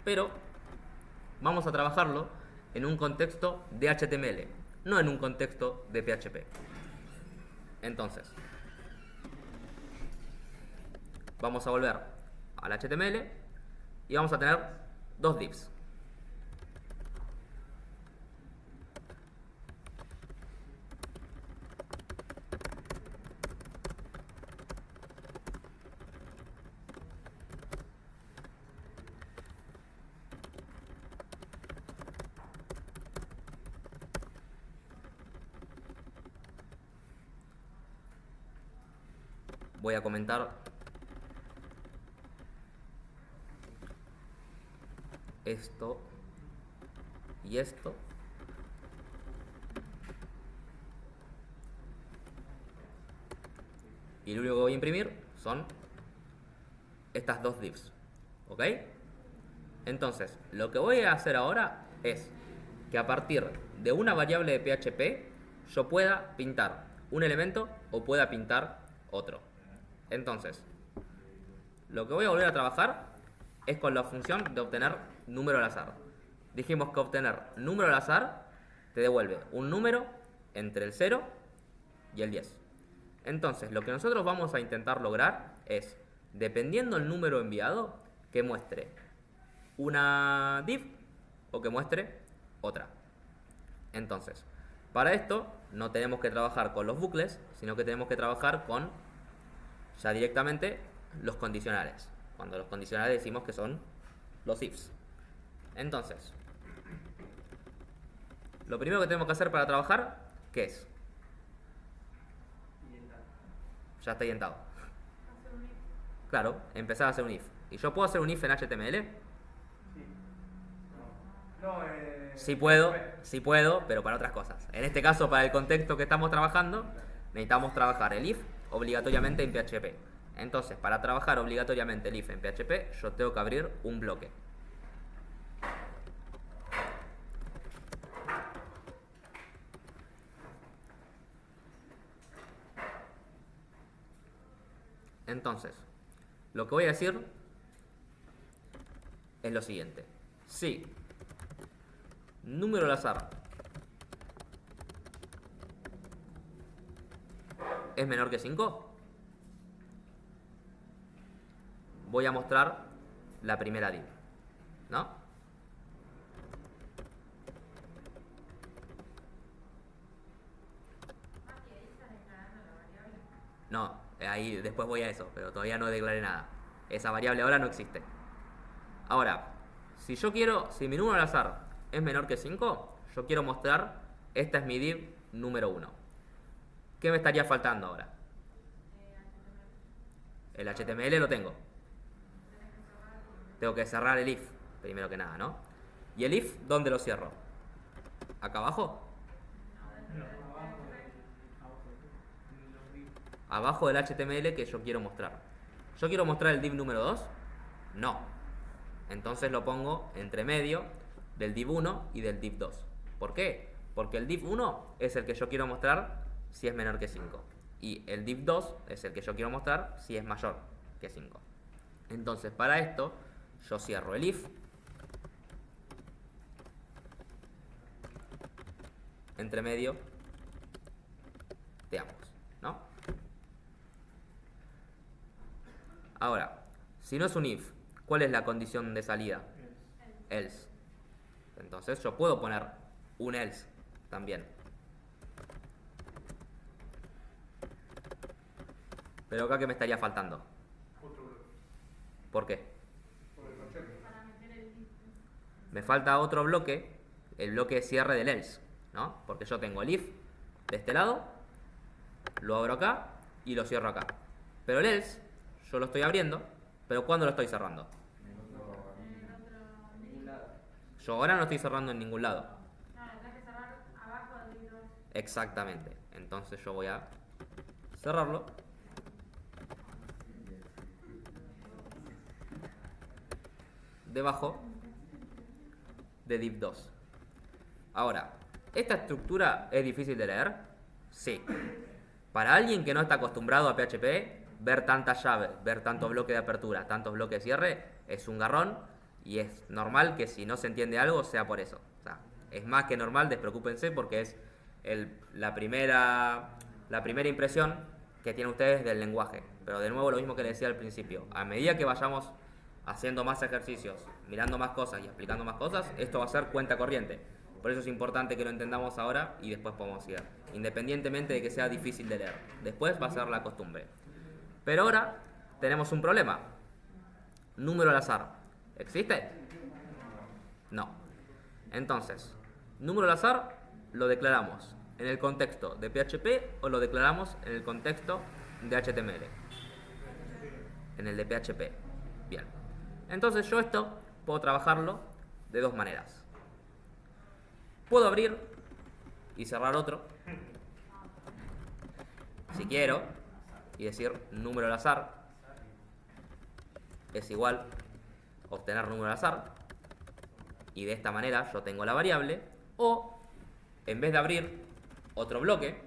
Pero vamos a trabajarlo en un contexto de HTML, no en un contexto de PHP. Entonces, vamos a volver al HTML y vamos a tener dos divs. Voy a comentar esto y esto. Y lo único que voy a imprimir son estas dos divs. ¿Ok? Entonces, lo que voy a hacer ahora es que a partir de una variable de PHP yo pueda pintar un elemento o pueda pintar otro. Entonces, lo que voy a volver a trabajar es con la función de obtener número al azar. Dijimos que obtener número al azar te devuelve un número entre el 0 y el 10. Entonces, lo que nosotros vamos a intentar lograr es, dependiendo del número enviado, que muestre una div o que muestre otra. Entonces, para esto no tenemos que trabajar con los bucles, sino que tenemos que trabajar con ya directamente los condicionales. Cuando los condicionales decimos que son los ifs. Entonces, lo primero que tenemos que hacer para trabajar, ¿qué es? Ya está identado. Hacer un if. Claro, empezar a hacer un if. ¿Y yo puedo hacer un if en HTML? No, Sí puedo, pero para otras cosas. En este caso, para el contexto que estamos trabajando, necesitamos trabajar el if obligatoriamente en PHP. Entonces, para trabajar obligatoriamente el if en PHP, yo tengo que abrir un bloque. Entonces, lo que voy a decir es lo siguiente. Si número al azar es menor que 5, voy a mostrar la primera div, ¿no? No, ahí después voy a eso, pero todavía no declaré nada. Esa variable ahora no existe. Ahora, si mi número al azar es menor que 5, yo quiero mostrar, esta es mi div número 1. ¿Qué me estaría faltando ahora? El HTML lo tengo. Tengo que cerrar el if, primero que nada, ¿no? ¿Y el if dónde lo cierro? ¿Acá abajo? Abajo del HTML que yo quiero mostrar. ¿Yo quiero mostrar el div número 2? No. Entonces lo pongo entre medio del div 1 y del div 2. ¿Por qué? Porque el div 1 es el que yo quiero mostrar si es menor que 5. Y el div 2 es el que yo quiero mostrar si es mayor que 5. Entonces, para esto, yo cierro el if entre medio de ambos, ¿no? Ahora, si no es un if, ¿cuál es la condición de salida? Else. Entonces yo puedo poner un else también. Pero acá, ¿qué me estaría faltando? Otro bloque. ¿Por qué? Para meter el if. Me falta otro bloque, el bloque de cierre del else, ¿no? Porque yo tengo el if de este lado, lo abro acá y lo cierro acá. Pero el else, yo lo estoy abriendo, pero ¿cuándo lo estoy cerrando? Yo ahora no lo estoy cerrando en ningún lado. No, lo tenés que cerrar abajo del div 2. Exactamente. Entonces yo voy a cerrarlo. Debajo de div 2. Ahora, ¿esta estructura es difícil de leer? Sí. Para alguien que no está acostumbrado a PHP, ver tantas llaves, ver tantos bloques de apertura, tantos bloques de cierre, es un garrón y es normal que si no se entiende algo sea por eso. O sea, es más que normal, despreocúpense porque es la primera impresión que tienen ustedes del lenguaje. Pero de nuevo lo mismo que les decía al principio, a medida que vayamos haciendo más ejercicios, mirando más cosas y explicando más cosas, esto va a ser cuenta corriente. Por eso es importante que lo entendamos ahora y después podemos ir, independientemente de que sea difícil de leer. Después va a ser la costumbre. Pero ahora tenemos un problema. Número al azar. ¿Existe? No. Entonces, número al azar lo declaramos en el contexto de PHP o lo declaramos en el contexto de HTML. En el de PHP. Bien. Entonces yo esto puedo trabajarlo de dos maneras. Puedo abrir y cerrar otro, si quiero, y decir número al azar es igual obtener número al azar, y de esta manera yo tengo la variable, o en vez de abrir otro bloque,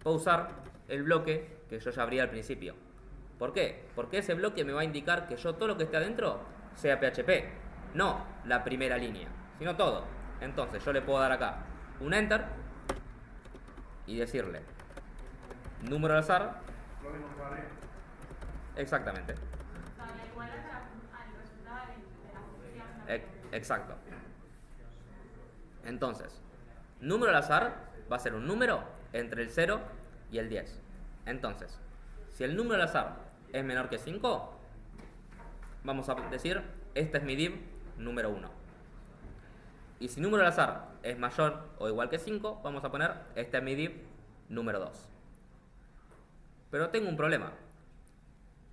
puedo usar el bloque que yo ya abrí al principio. ¿Por qué? Porque ese bloque me va a indicar que yo todo lo que esté adentro sea PHP, no la primera línea, sino todo. Entonces yo le puedo dar acá un enter y decirle número al azar. Lo mismo que arriba. Exactamente. O sea, la igualdad al resultado de la función. Exacto. Entonces, número al azar va a ser un número entre el 0 y el 10. Entonces, si el número al azar es menor que 5, vamos a decir, este es mi div número 1. Y si número al azar es mayor o igual que 5, vamos a poner, este es mi div número 2. Pero tengo un problema.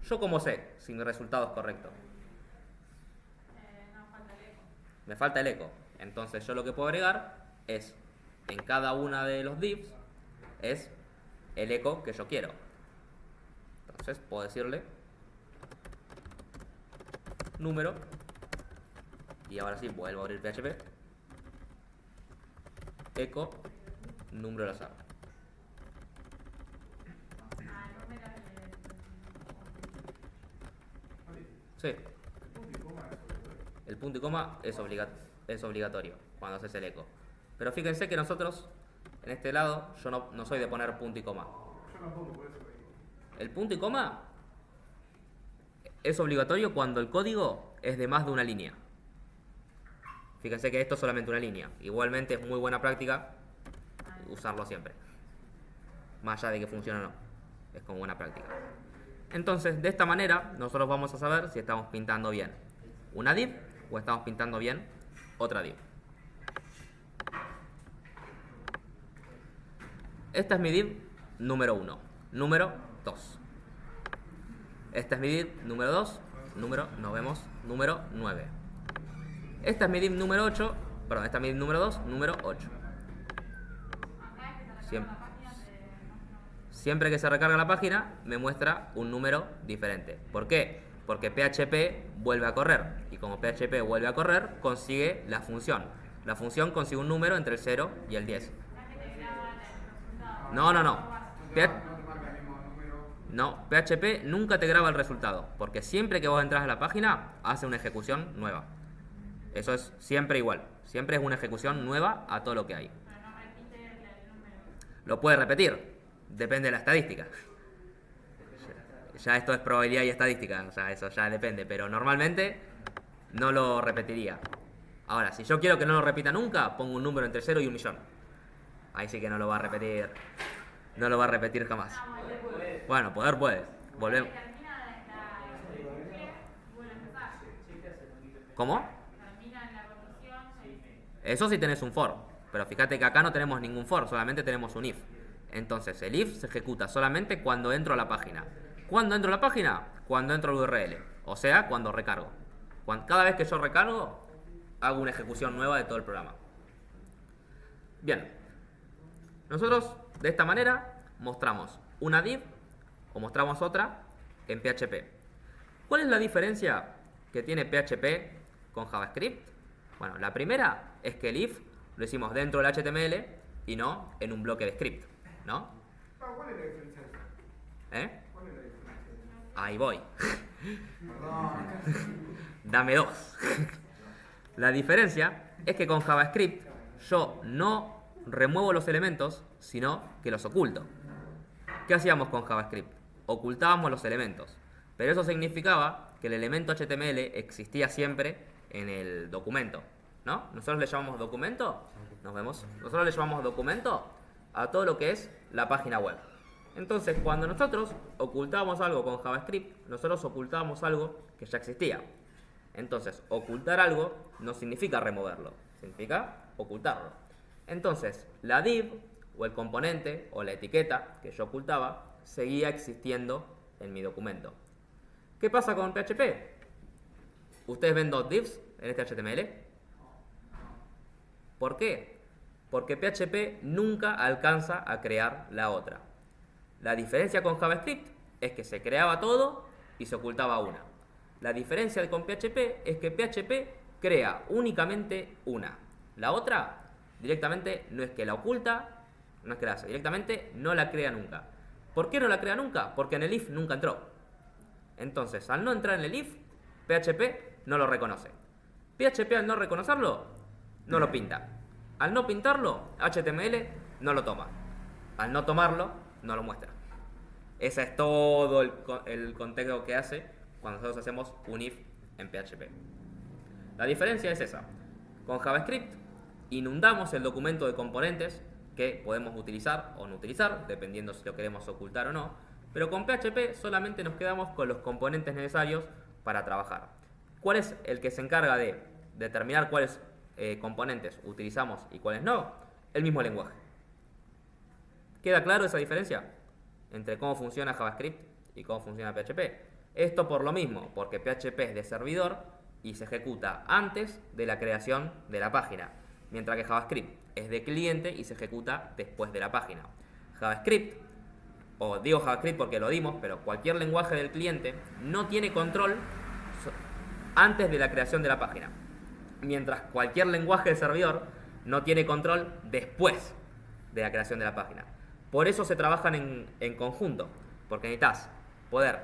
¿Yo cómo sé si mi resultado es correcto? No, falta el eco. Me falta el eco. Entonces yo lo que puedo agregar es, en cada una de los divs, es el eco que yo quiero. Entonces puedo decirle número, y ahora sí vuelvo a abrir PHP, eco número al azar. Número Sí, Punto y coma es obligatorio. el punto y coma es obligatorio cuando haces el eco. Pero fíjense que nosotros, en este lado, yo no soy de poner punto y coma. Yo tampoco, por eso lo digo. El punto y coma es obligatorio cuando el código es de más de una línea. Fíjense que esto es solamente una línea. Igualmente es muy buena práctica usarlo siempre. Más allá de que funcione o no. Es como buena práctica. Entonces, de esta manera, nosotros vamos a saber si estamos pintando bien una div o estamos pintando bien otra div. Esta es mi div número 1. Número 2. Esta es mi div número 2. Nos vemos, número 9. Esta es mi div número 8. Perdón, esta es mi div número 2, número 8. Siempre que se recarga la página, me muestra un número diferente. ¿Por qué? Porque PHP vuelve a correr. Y como PHP vuelve a correr, consigue la función. La función consigue un número entre el 0 y el 10. No. No te marca el mismo número. No, PHP nunca te graba el resultado. Porque siempre que vos entras a la página, hace una ejecución nueva. Eso es siempre igual. Siempre es una ejecución nueva a todo lo que hay. Pero no repite el número. Lo puede repetir. Depende de la estadística. Ya esto es probabilidad y estadística. O sea, eso ya depende. Pero normalmente no lo repetiría. Ahora, si yo quiero que no lo repita nunca, pongo un número entre 0 y 1.000.000. Ahí sí que no lo va a repetir. No lo va a repetir jamás. Bueno, poder puede. Volvemos. Termina la y vuelve a empezar. ¿Cómo? Termina en la condición. Eso sí tenés un for. Pero fíjate que acá no tenemos ningún for, solamente tenemos un if. Entonces el if se ejecuta solamente cuando entro a la página. ¿Cuándo entro a la página? Cuando entro al URL. O sea, cuando recargo. Cada vez que yo recargo, hago una ejecución nueva de todo el programa. Bien. Nosotros, de esta manera, mostramos una div o mostramos otra en PHP. ¿Cuál es la diferencia que tiene PHP con JavaScript? Bueno, la primera es que el if lo hicimos dentro del HTML y no en un bloque de script, ¿no? ¿Cuál es la diferencia de eso? ¿Eh? ¿Cuál es la diferencia? Ahí voy. Perdón. Dame dos. La diferencia es que con JavaScript yo no remuevo los elementos, sino que los oculto. ¿Qué hacíamos con JavaScript? Ocultábamos los elementos. Pero eso significaba que el elemento HTML existía siempre en el documento, ¿no? Nosotros le llamamos documento, nos vemos. Nosotros le llamamos documento a todo lo que es la página web. Entonces, cuando nosotros ocultábamos algo con JavaScript, nosotros ocultábamos algo que ya existía. Entonces, ocultar algo no significa removerlo, significa ocultarlo. Entonces, la div, o el componente, o la etiqueta que yo ocultaba, seguía existiendo en mi documento. ¿Qué pasa con PHP? ¿Ustedes ven dos divs en este HTML? ¿Por qué? Porque PHP nunca alcanza a crear la otra. La diferencia con JavaScript es que se creaba todo y se ocultaba una. La diferencia con PHP es que PHP crea únicamente una. La otra directamente no es que la oculta, no es que la hace, directamente no la crea nunca. ¿Por qué no la crea nunca? Porque en el if nunca entró. Entonces, al no entrar en el if, PHP no lo reconoce. PHP al no reconocerlo, no lo pinta. Al no pintarlo, HTML no lo toma. Al no tomarlo, no lo muestra. Ese es todo el contexto que hace cuando nosotros hacemos un if en PHP. La diferencia es esa. Con JavaScript inundamos el documento de componentes que podemos utilizar o no utilizar, dependiendo si lo queremos ocultar o no. Pero con PHP solamente nos quedamos con los componentes necesarios para trabajar. ¿Cuál es el que se encarga de determinar cuáles componentes utilizamos y cuáles no? El mismo lenguaje. ¿Queda claro esa diferencia entre cómo funciona JavaScript y cómo funciona PHP? Esto por lo mismo, porque PHP es de servidor y se ejecuta antes de la creación de la página, mientras que JavaScript es de cliente y se ejecuta después de la página. JavaScript, o digo JavaScript porque lo dimos, pero cualquier lenguaje del cliente no tiene control antes de la creación de la página, mientras cualquier lenguaje de servidor no tiene control después de la creación de la página. Por eso se trabajan en conjunto, porque necesitas poder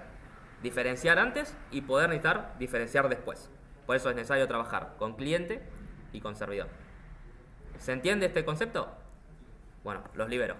diferenciar antes y poder necesitar diferenciar después. Por eso es necesario trabajar con cliente y con servidor. ¿Se entiende este concepto? Bueno, los libero.